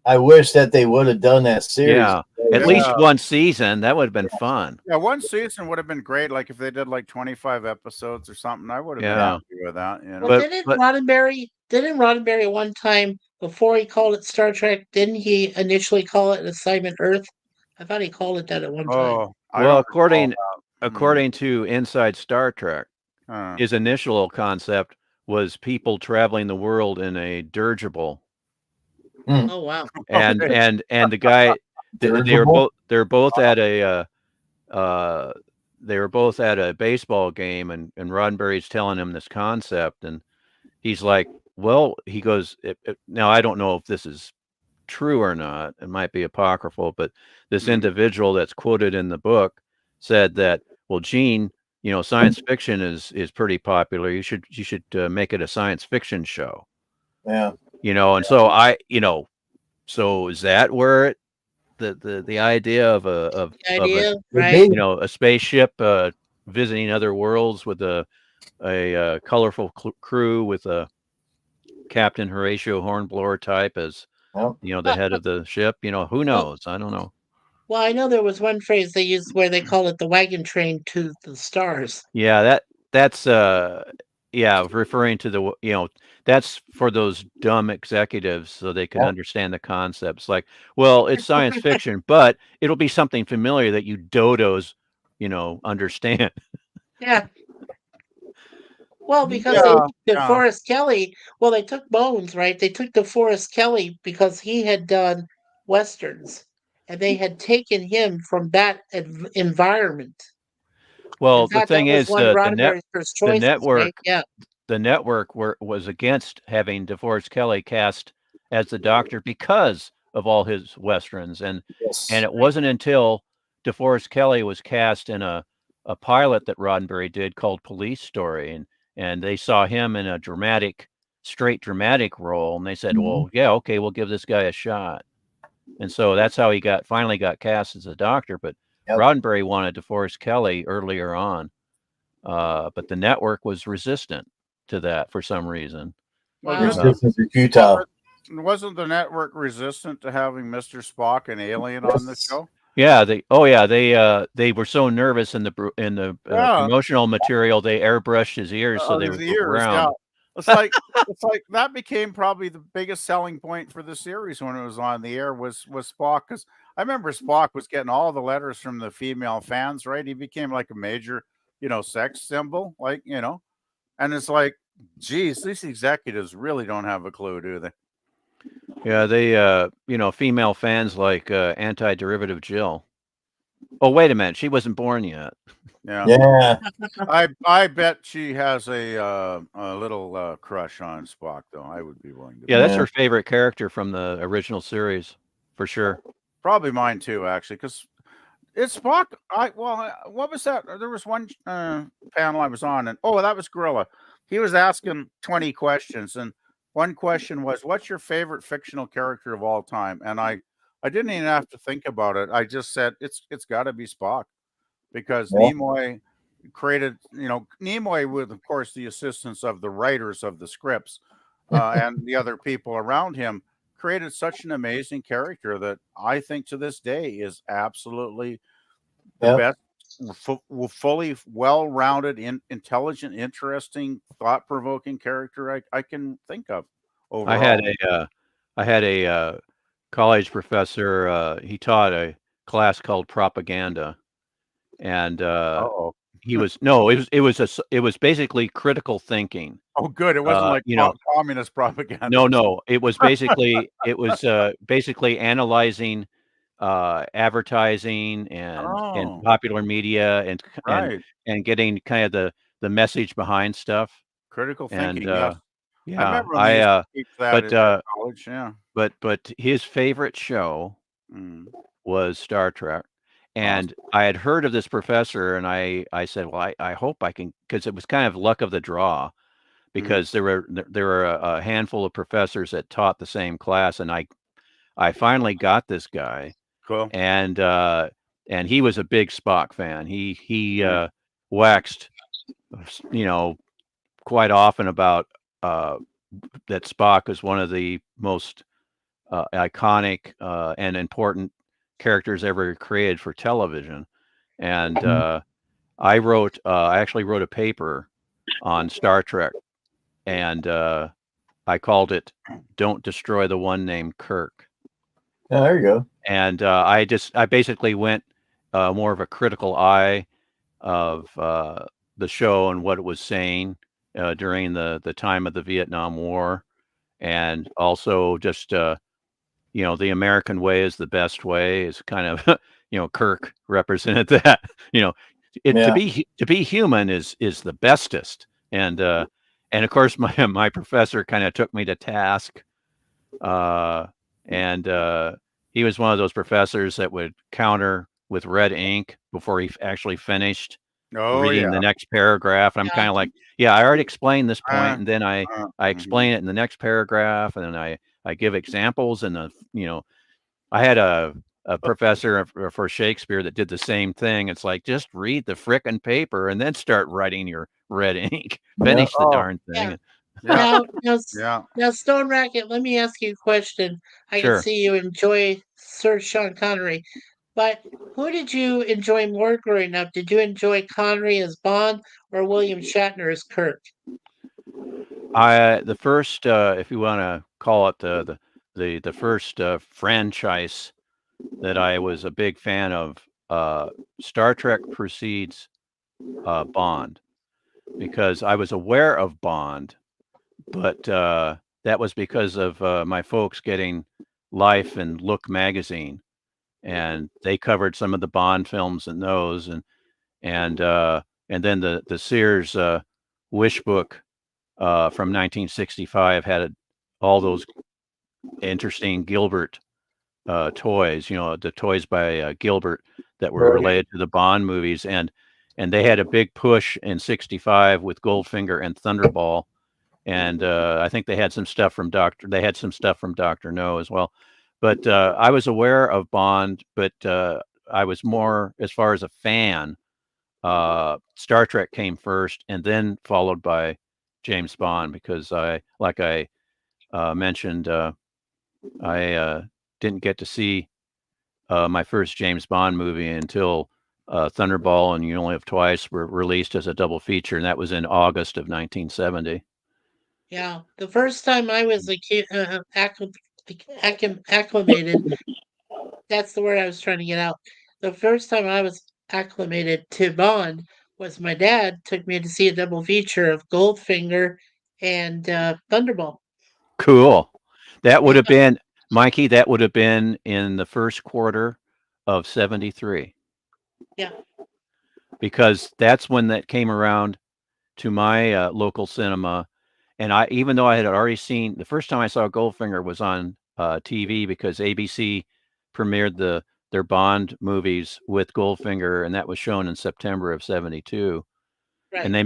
I wish that they would have done that series. Yeah, at least one season. That would have been fun. Yeah, one season would have been great. Like if they did like 25 episodes or something, I would have been happy with that. You know, Well, didn't Roddenberry at one time before he called it Star Trek? Didn't he initially call it Assignment Earth? I thought he called it that at one time. Well, according to Inside Star Trek, his initial concept was people traveling the world in a dirigible. Oh wow! And the guy, they're both at a baseball game, and Roddenberry's telling him this concept, and he's like, well, he goes, now I don't know if this is true or not. It might be apocryphal, but this individual that's quoted in the book said that, well, Gene, science fiction is pretty popular. You should make it a science fiction show. Yeah. And so so is that where the idea of a spaceship visiting other worlds with a colorful crew with a Captain Horatio Hornblower type as the head of the ship? Who knows? I don't know. Well, I know there was one phrase they used where they call it the wagon train to the stars. Yeah, that's referring to the that's for those dumb executives so they can understand the concepts. Like, well, it's science fiction, but it'll be something familiar that you dodos, understand. Yeah. Well, because they took DeForest Kelley. Well, they took Bones, right? They took DeForest Kelley because he had done westerns, and they had taken him from that environment. Well, In fact, the thing that was is, one of Roddenberry's first choices, network, right? Yeah. the network was against having DeForest Kelley cast as the Doctor because of all his westerns, and it wasn't until DeForest Kelley was cast in a pilot that Roddenberry did called Police Story, and they saw him in a straight dramatic role, and they said, well, yeah, okay, we'll give this guy a shot. And so that's how he finally got cast as a Doctor. But Roddenberry wanted DeForest Kelley earlier on, but the network was resistant to that for some reason. Futile. Wasn't the network resistant to having Mr. Spock and Alien on the show? Yeah, they were so nervous in the promotional material they airbrushed his ears so they would look round. Yeah. It's like that became probably the biggest selling point for the series when it was on the air was Spock, because I remember Spock was getting all the letters from the female fans, right? He became like a major, sex symbol, and it's like, geez, these executives really don't have a clue, do they? Yeah, they female fans like anti-derivative Jill. Oh, wait a minute, she wasn't born yet. Yeah. I bet she has a little crush on Spock, though. I would be willing to. Yeah, that's her favorite character from the original series, for sure. Probably mine too, actually, because it's Spock. What was that? There was one panel I was on, and that was Gorilla. He was asking 20 questions, and one question was, "What's your favorite fictional character of all time?" And I didn't even have to think about it. I just said it's got to be Spock, because Nimoy created, Nimoy with, of course, the assistance of the writers of the scripts and the other people around him, created such an amazing character that I think to this day is absolutely the best fully well-rounded, intelligent, interesting, thought-provoking character I can think of overall. I had a college professor. He taught a class called propaganda, and Uh-oh. he was no, it was basically critical thinking. Oh, good. It wasn't like You know, communist propaganda. no, it was basically basically analyzing advertising and Oh, popular media right. and getting kind of the message behind stuff. Critical And thinking, yes. I yeah, remember when they used to teach that but at college, yeah. but his favorite show Mm. was Star Trek. And I had heard of this professor, and I said, well, I hope I can, because it was kind of luck of the draw, because there were a handful of professors that taught the same class, and I finally got this guy, Cool. and he was a big Spock fan. He waxed, quite often about that Spock is one of the most iconic and important characters ever created for television. And I actually wrote a paper on Star Trek, and I called it "Don't Destroy the One Named Kirk." Yeah, there you go. And I basically went more of a critical eye of the show and what it was saying during the time of the Vietnam War, and also just the American way is the best way is kind of Kirk represented that. To be human is the bestest, and of course my professor kind of took me to task, and he was one of those professors that would counter with red ink before he actually finished reading the next paragraph. I'm kind of like, yeah, I already explained this point, and then I explain it in the next paragraph, and then I give examples, and I had a professor for Shakespeare that did the same thing. It's like, just read the frickin' paper and then start writing your red ink. Finish the darn thing. Now, Stone Racket, let me ask you a question. I can Sure. see you enjoy Sir Sean Connery, but who did you enjoy more growing up? Did you enjoy Connery as Bond or William Shatner as Kirk? The first, if you want to call it the first franchise that I was a big fan of, Star Trek precedes Bond, because I was aware of Bond, but that was because of my folks getting Life and Look magazine, and they covered some of the Bond films in those, and then the Sears Wish book from 1965 had all those interesting Gilbert toys, the toys by Gilbert that were related to the Bond movies, and they had a big push in '65 with Goldfinger and Thunderball, and I think they had some stuff from Doctor No as well. But I was aware of Bond, but I was more, as far as a fan, Star Trek came first, and then followed by James Bond, because I mentioned, I didn't get to see my first James Bond movie until Thunderball and You Only Live Twice were released as a double feature, and that was in August of 1970. Yeah, the first time I was acclimated, that's the word I was trying to get out. The first time I was acclimated to Bond was my dad took me to see a double feature of Goldfinger and Thunderball. Cool. That would have been, Mikey, that would have been in the first quarter of '73. Yeah. Because that's when that came around to my local cinema. And even though I had already seen, the first time I saw Goldfinger was on TV, because ABC premiered their Bond movies with Goldfinger, and that was shown in September of '72. Right. And they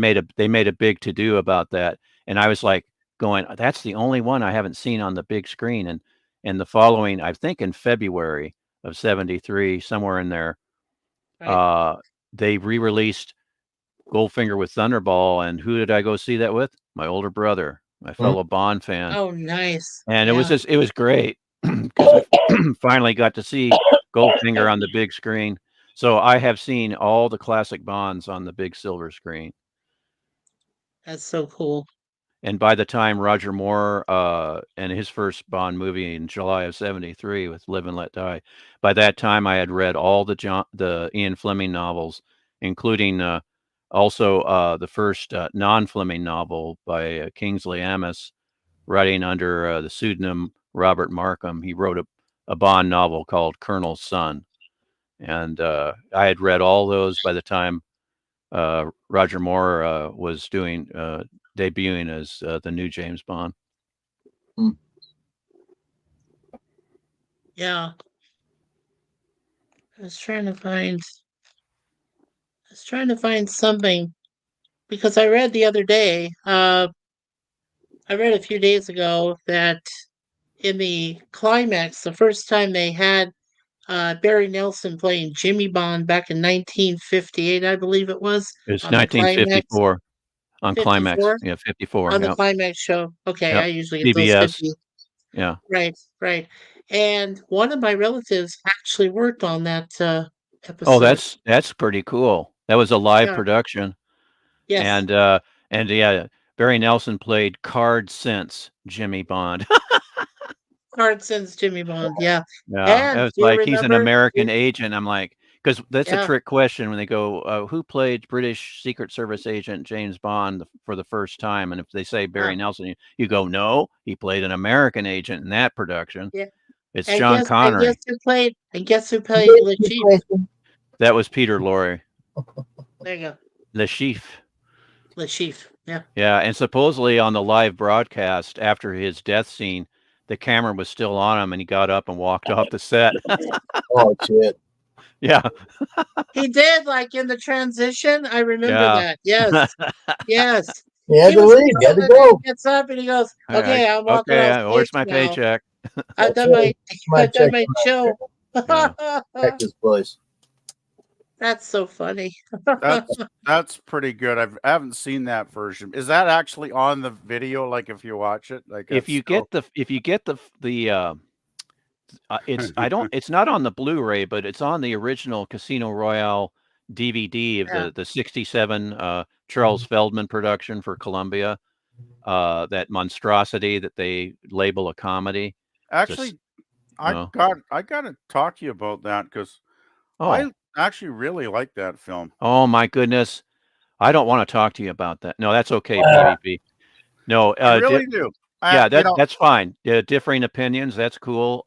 made a big to do about that. And I was like going, that's the only one I haven't seen on the big screen. And the following, I think in February of '73, somewhere in there, they re-released Goldfinger with Thunderball. And who did I go see that with? My older brother, my fellow Bond fan. Oh, nice. And it was great, because I finally got to see Goldfinger on the big screen. So I have seen all the classic Bonds on the big silver screen. That's so cool. And by the time Roger Moore and his first Bond movie in July of '73 with Live and Let Die, by that time I had read all the Ian Fleming novels, including also the first non-Fleming novel by Kingsley Amis, writing under the pseudonym Robert Markham. He wrote a Bond novel called Colonel's Son, and I had read all those by the time Roger Moore was debuting as the new James Bond. Yeah. I was trying to find something because I read the other day, I read a few days ago that in the climax, the first time they had Barry Nelson playing Jimmy Bond back in 1958, I believe it was, It's on the climax. 1954 on Climax. 54? Yeah, 54. On the Yeah. climax show. Okay, Yep. I usually get those CBS. 50. Yeah. Right, right. And one of my relatives actually worked on that Oh, episode. that's pretty cool. That was a live Yeah. production. Yes. And yeah, Barry Nelson played Card Sense Jimmy Bond. Card sends Jimmy Bond, yeah. Yeah, it And was do you like he's an remember? American agent. I'm like, because that's a Yeah. trick question when they go, who played British Secret Service agent James Bond for the first time? And if they say Barry Yeah. Nelson, you go, no, he played an American agent in that production. Yeah. It's And Sean guess Connery. who played Le Chiffre? That was Peter Lorre. There you go. Le Chiffre. Le Chiffre. Yeah. Yeah, and supposedly on the live broadcast after his death scene, the camera was still on him, and he got up and walked off the set. Oh shit! Yeah, He did, like in the transition. I remember yeah. that. Yes. Yes. He had He to was leave. He had to and then go. he gets up and he goes, "Okay, I'm walking Okay, off where's stage my now. paycheck? I've done That's my right. I've done my show." Check this place. That's so funny. That's pretty good. I haven't seen that version. Is that actually on the video? Like if you watch it, like If you get the it's not on the Blu-ray, but it's on the original Casino Royale DVD of Yeah. the '67 Charles Feldman production for Columbia. That monstrosity that they label a comedy. actually, I got to talk to you about that because I actually really like that film. Oh my goodness. I don't want to talk to you about that. No, that's okay, PvP. No, I really do. Yeah, that's fine. Differing opinions, that's cool.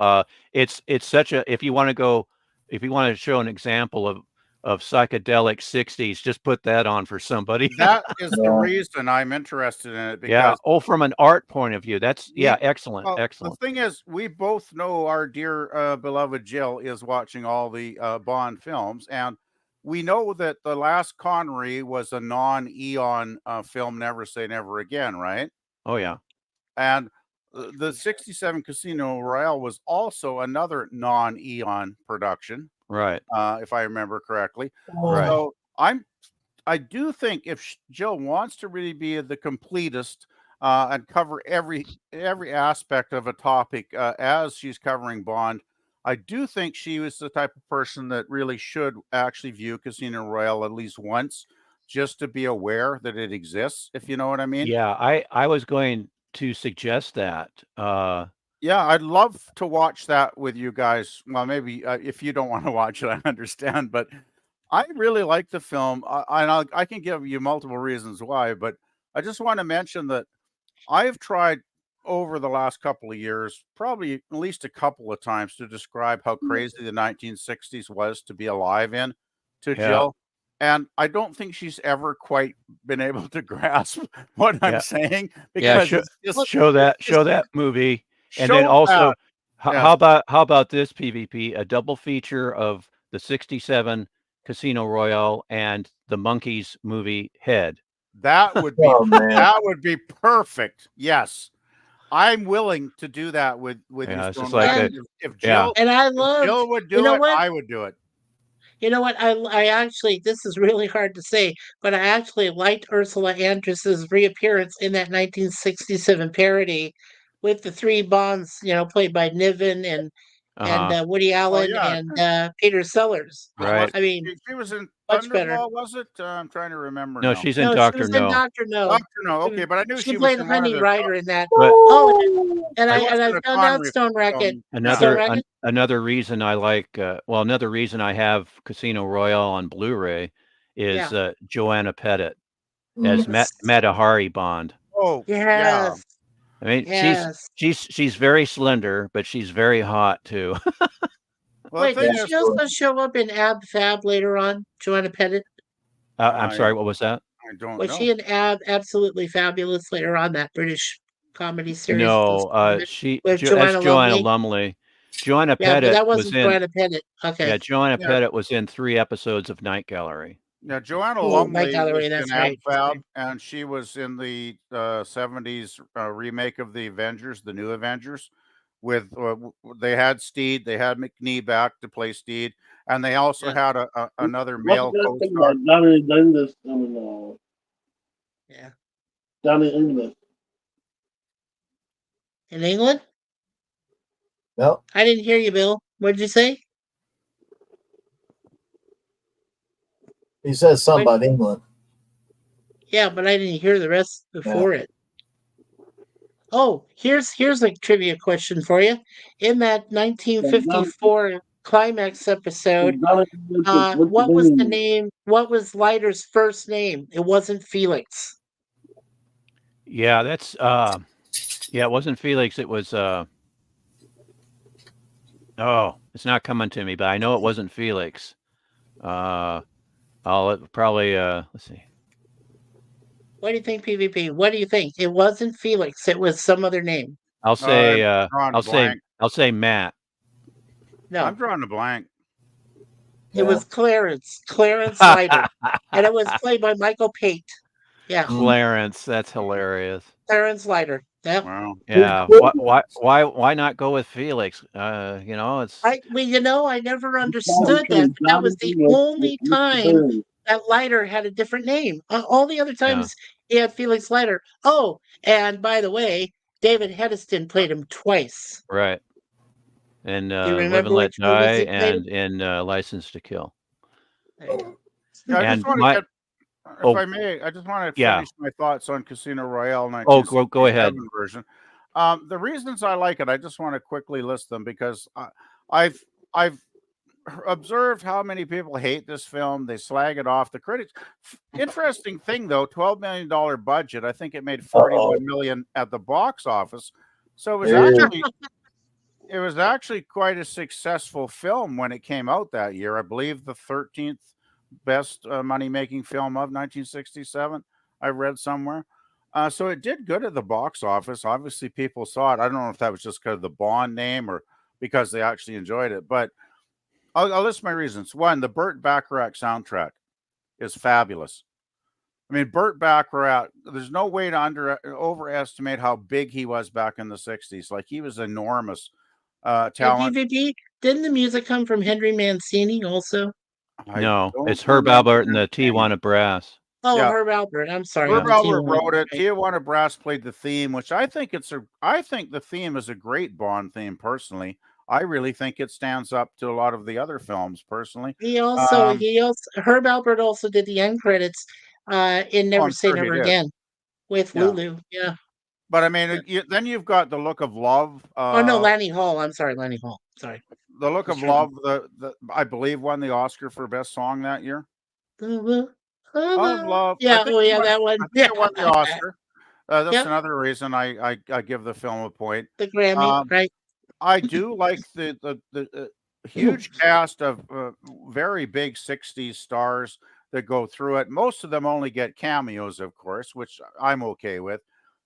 It's such a if you want to show an example of psychedelic 60s, just put that on for somebody. That is the reason I'm interested in it. Because yeah. Oh, from an art point of view, that's excellent. Well, Excellent. The thing is, we both know our dear beloved Jill is watching all the Bond films, and we know that The Last Connery was a non-Eon film, Never Say Never Again, right? Oh yeah. And the '67 Casino Royale was also another non-Eon production, right? If I remember correctly. Right. So I do think if Jill wants to really be the completist and cover every aspect of a topic as she's covering Bond, I do think she was the type of person that really should actually view Casino Royale at least once, just to be aware that it exists. If you know what I mean. Yeah, I was going to suggest that. Yeah, I'd love to watch that with you guys. Well, maybe if you don't want to watch it, I understand. But I really like the film. I can give you multiple reasons why, but I just want to mention that I've tried over the last couple of years, probably at least a couple of times, to describe how crazy the 1960s was to be alive in to Jill. And I don't think she's ever quite been able to grasp what I'm saying. Because show that movie. And then also, how about this PvP? A double feature of the '67 Casino Royale and the Monkees movie Head. That would be that would be perfect. Yes, I'm willing to do that with you. It's just like if Jill and I love Jill would do it, I would do it. You know what? I actually, this is really hard to say, but I actually liked Ursula Andress's reappearance in that 1967 parody with the three Bonds, played by Niven and Uh-huh. Woody Allen yeah. and Peter Sellers. Right. I mean, She was in much better. Thunderball, was it? I'm trying to remember No, now. she's in No, she Doctor was in No. Doctor No. Doctor No, okay, but I knew She she was played in one of Honey the. Rider in that. But Oh, and I I was in a found out Connery Stone Racket. film. Stone Another Racket. another reason I like another reason I have Casino Royale on Blu-ray is Yeah. Joanna Pettit as Yes. Meta Hari Bond. Oh, yeah. Yes. I mean, Yes. she's very slender, but she's very hot too. Well, Wait, the thing did is, she also show up in Ab Fab later on? Joanna Pettit? I'm sorry, what was that? I don't Was know. she in Absolutely Fabulous later on, that British comedy series? No, she with as Joanna Joanna Lumley? Lumley. Joanna Yeah, but Pettit that was wasn't in Joanna Pettit. Okay. yeah, Joanna Yeah. Pettit was in 3 episodes of Night Gallery. Yeah, Joanna Oh, Lumley Mike Gallery, was that's in right. Ab-Fab, and she was in the 70s remake of the Avengers, the new Avengers. With they had Steed, they had McNee back to play Steed, and they also had another male What's the co-star. about Johnny English coming on? Yeah. Johnny English. In England? No, I didn't hear you, Bill. What did you say? he says something about England. Yeah, but I didn't hear the rest before it. Oh, here's a trivia question for you. In that 1954 climax episode, what was the name? What was Leiter's first name? It wasn't Felix. Yeah, that's it wasn't Felix, it was it's not coming to me, but I know it wasn't Felix. I'll probably let's see. What do you think, PvP? What do you think? It wasn't Felix. It was some other name. I'll say drawing a blank. I'll say Matt. No, I'm drawing a blank. it was Clarence Leiter, and it was played by Michael Pate. Yeah, Clarence, that's hilarious. Clarence Leiter. Yeah. Wow. Yeah. Why not go with Felix? It's I never understood that. That was the only time that Leiter had a different name. All the other times he had Felix Leiter. Oh, and by the way, David Hediston played him twice. right. And Do you Live remember and Let which movies Die he played and in License to Kill. There you go. Yeah, I And just want to get, if I may, I just want to finish my thoughts on Casino Royale. Go ahead. Version. The reasons I like it, I just want to quickly list them because I've observed how many people hate this film. They slag it off. The critics. Interesting thing though, $12 million budget. I think it made $41 million at the box office. So it was actually quite a successful film when it came out that year. I believe the 13th best money-making film of 1967. I read somewhere. So it did good at the box office. Obviously, people saw it. I don't know if that was just because of the Bond name or because they actually enjoyed it. But I'll list my reasons. One, the Burt Bacharach soundtrack is fabulous. I mean, Burt Bacharach, there's no way to overestimate how big he was back in the 60s. Like, he was enormous talent. Didn't the music come from Henry Mancini also? No, it's Herb Albert and the Tijuana Brass. Oh, yeah. Herb Albert. I'm sorry. Herb Albert wrote it. Tijuana Brass played the theme, which I think the theme is a great Bond theme. Personally, I really think it stands up to a lot of the other films. Personally, Herb Albert also did the end credits in Never Say Never Again with Lulu. Yeah. But I mean, then you've got The Look of Love. Lanny Hall. I'm sorry, Lanny Hall. Sorry. The Look of Love. I believe won the Oscar for best song that year. Of Love. Yeah, that one. I think it won the Oscar. That's another reason I give the film a point. The Grammy, right? I do like the huge cast of very big 60s stars that go through it. Most of them only get cameos, of course, which I'm okay with.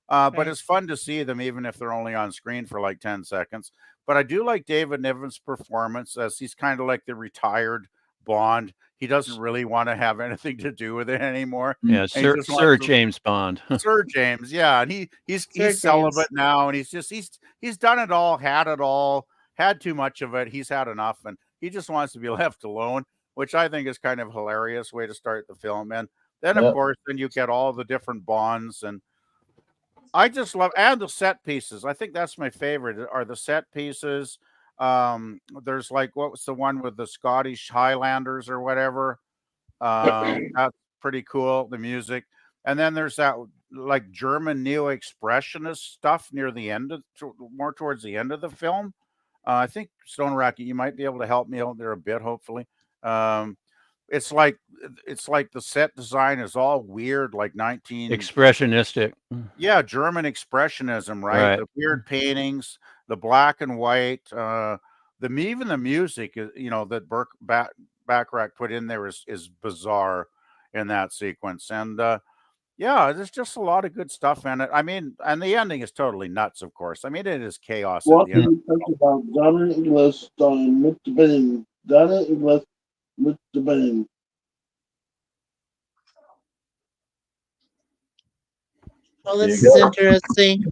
But it's fun to see them, even if they're only on screen for like 10 seconds. But I do like David Niven's performance, as he's kind of like the retired Bond. He doesn't really want to have anything to do with it anymore. Yeah, Sir James Bond. Sir James, yeah, and he's celibate now, and he's done it all, had too much of it. He's had enough, and he just wants to be left alone, which I think is kind of a hilarious way to start the film. And then, of course, then you get all the different Bonds, and I just love, and the set pieces. I think that's my favorite, are the set pieces. There's like, what was the one with the Scottish Highlanders or whatever? That's pretty cool. The music, and then there's that like German neo-expressionist stuff near the end of, more towards the end of the film. I think Stone Rocket, you might be able to help me out there a bit, hopefully. Um, it's like the set design is all weird, like 19 Expressionistic. yeah, German expressionism, right? Right. The weird paintings, the black and white, even the music, that Bacharach put in there is bizarre in that sequence, and yeah, there's just a lot of good stuff in it. I mean, and the ending is totally nuts, of course. I mean, it is chaos at What the do end. you think about Johnny English starring Mr. Bean? Johnny English, Mr. Bean. Well, There this you is go. interesting.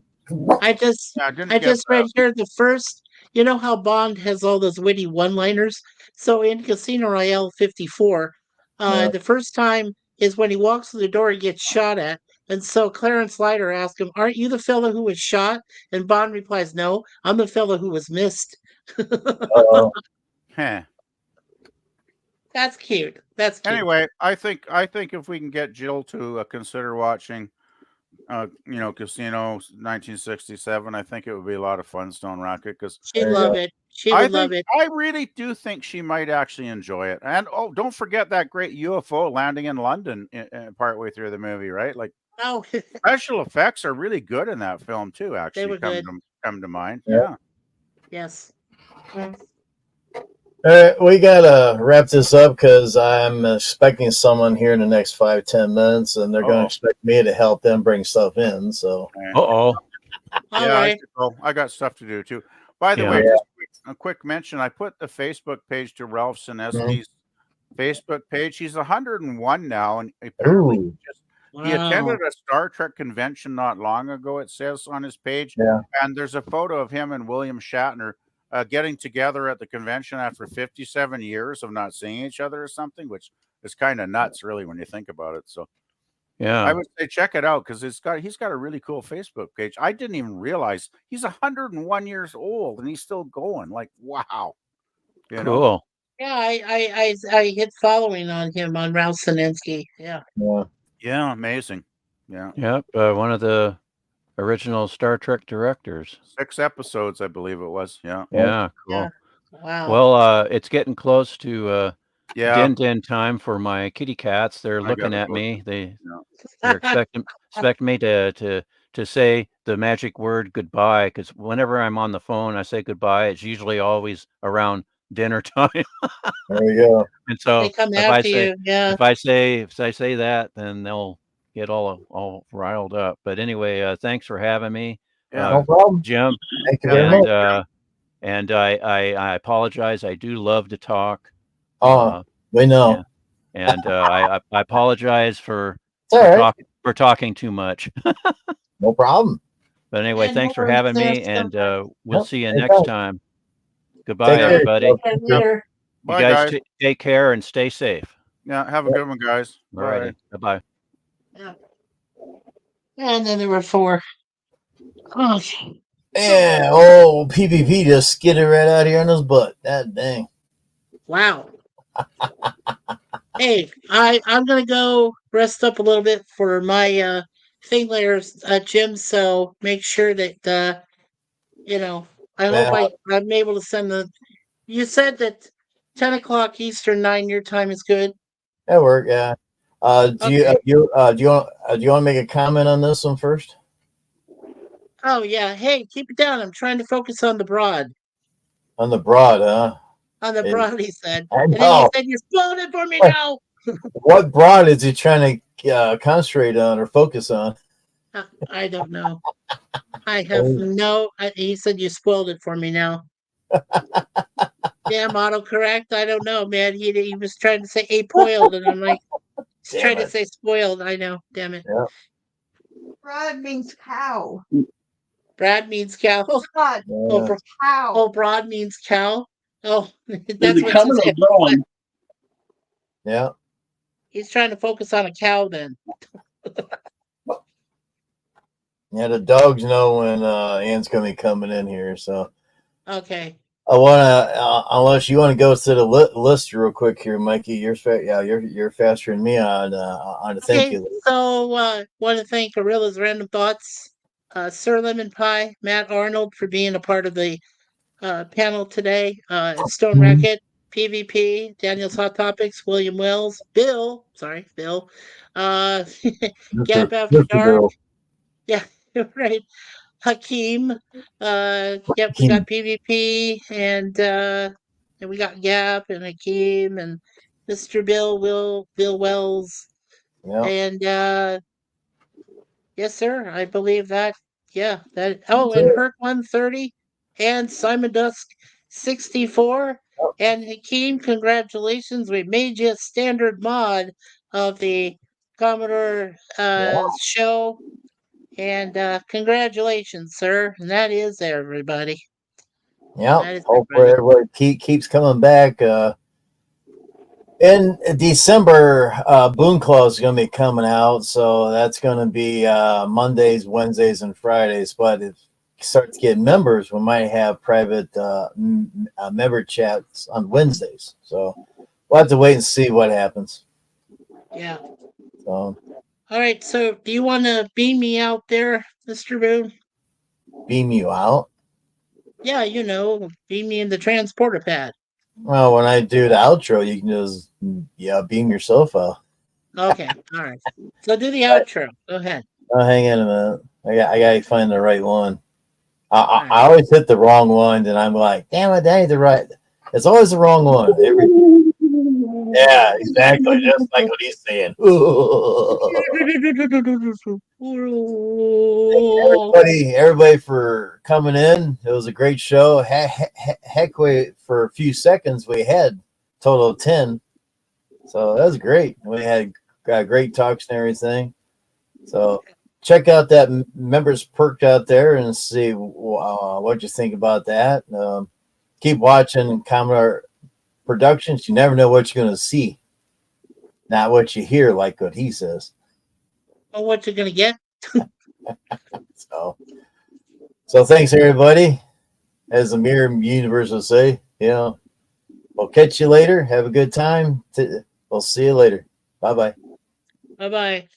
I just Yeah, I didn't I get just read here the first. You know how Bond has all those witty one-liners. So in Casino Royale 54, Yeah. the first time is when he walks through the door and gets shot at. And so Clarence Leiter asks him, "Aren't you the fellow who was shot?" And Bond replies, "No, I'm the fellow who was missed." Uh, Heh. That's cute. That's cute. Anyway, I think if we can get Jill to consider watching, Casino 1967, I think it would be a lot of fun, Stone Rocket, because She'd there you love go. it. She would love it. I really do think she might actually enjoy it. And oh, don't forget that great UFO landing in London partway through the movie, right? Like Oh, special effects are really good in that film too. they Actually, were good. come to mind. Yeah. Yeah. Yes. All right, we gotta wrap this up because I'm expecting someone here in the next 5-10 minutes, and they're going to expect me to help them bring stuff in. So, Uh-oh. All I right. should go. I got stuff to do too. By the Yeah. way, Yeah. just a quick mention. I put the Facebook page to Ralph Sineski's Facebook page. He's 101 now, and apparently Ooh. he Wow. attended a Star Trek convention not long ago, it says on his page. Yeah. And there's a photo of him and William Shatner getting together at the convention after 57 years of not seeing each other or something, which is kind of nuts, really, when you think about it. So I Yeah. would say check it out because he's got a really cool Facebook page. I didn't even realize he's 101 years old and he's still going. Like, wow. You know? Cool. Yeah, I hit following on him on Ralph Sinensky. Yeah. Yeah. Yeah, amazing. Yeah. Yep. One of the original Star Trek directors. 6 episodes, I believe it was. Yeah. Yeah. Cool. Yeah. Wow. Well, it's getting close to Yeah. din time for my kitty cats. They're I looking gotta at go me. too. They're expecting me to say the magic word goodbye, because whenever I'm on the phone, I say goodbye. It's usually always around dinner time. There you go. And so They come if I after say you. Yeah. if I say that, then they'll get all riled up. But anyway, thanks for having me, Yeah. No problem. Jim. Thank you very much. And I apologize. I do love to talk. Oh, we know. And I apologize for It's all right. for talking too much. No problem. But anyway, Yeah, thanks no for worries having there, me, and Stone. we'll Yep, see you anytime. next time. Goodbye, Take care. everybody. Yep. Talk later. You Bye, guys guys. take care and stay safe. Yeah. Have a good one, guys. All righty. Bye-bye. Yeah. And then there were 4. Oh, Yeah. Oh, PvP just skidded right out here in his butt. That dang. wow. Hey, I'm gonna go rest up a little bit for my thing later, Jim. So make sure that I hope I'm able to send the. You said that 10 o'clock Eastern, 9 your time is good. That worked. Yeah. Do you Okay. do you want to make a comment on this one first? Oh yeah. Hey, keep it down. I'm trying to focus on the broad. On the broad, huh? On the Hey, broad, he said. I And then he know. said, "You spoiled it for me now." What broad is he trying to concentrate on or focus on? I don't know. I have no. He said you spoiled it for me now. Damn autocorrect. I don't know, man. He was trying to say apoiled, and I'm like, he's Damn trying to it. say spoiled. I know. Damn it. Yeah. Broad means cow. Brad means cow. God, Oh, Yeah. cow. oh, broad means cow. Oh, Is that's it what coming or going? Yeah. he's trying to focus on a cow. Then Yeah. The dogs know when Ann's gonna be coming in here. So okay. I want to, unless you want to go to the list real quick here, Mikey. You're faster than me on the thank you list. So want to thank Gorilla's Random Thoughts, Sir Lemon Pie, Matt Arnold for being a part of the panel today. Stone Racket, PvP, Daniel's Hot Topics, William Wells, Bill, Gap After Mr. Dark. Bill. Yeah, right. Hakeem. Yep, we got PvP and we got Gap and Hakeem and Mr. Bill Wells. Yeah. And yes, sir. I believe that. Yeah, that. Oh, and Herc 130 and Simon Dusk 64 and Hakeem. Congratulations! We made you a standard mod of the Commodore show. And congratulations, sir. And that is everybody. Yeah. Hopefully everybody keeps coming back. In December, Boon Claw is going to be coming out, so that's going to be Mondays, Wednesdays, and Fridays. But if it starts getting members, we might have private member chats on Wednesdays. So we'll have to wait and see what happens. Yeah. So. All right. So, do you want to beam me out there, Mr. Boone? Beam you out? Yeah, beam me in the transporter pad. Well, when I do the outro, you can just beam yourself out. Okay, all right. So do the outro. Go ahead. Oh, hang on a minute. I gotta find the right one. I always hit the wrong one, and I'm like, damn it, that ain't the right. It's always the wrong one. Yeah, exactly. Just like what he's saying. Everybody for coming in. It was a great show. Heck, for a few seconds we had total of 10. So that was great. We had great talks and everything. So check out that members perk out there and see what you think about that. Keep watching Commodore Productions. You never know what you're going to see, not what you hear, like what he says. Oh, what you're going to get? So thanks everybody. As the Mirror Universe will say, we'll catch you later. Have a good time. We'll see you later. Bye-bye. Bye-bye.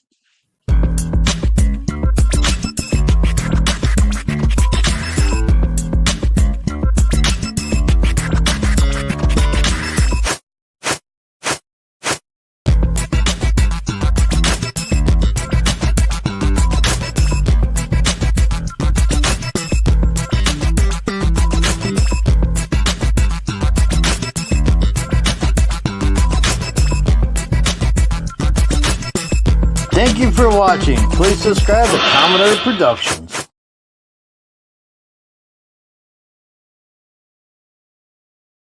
Thank you for watching. Please subscribe to Commodore Productions.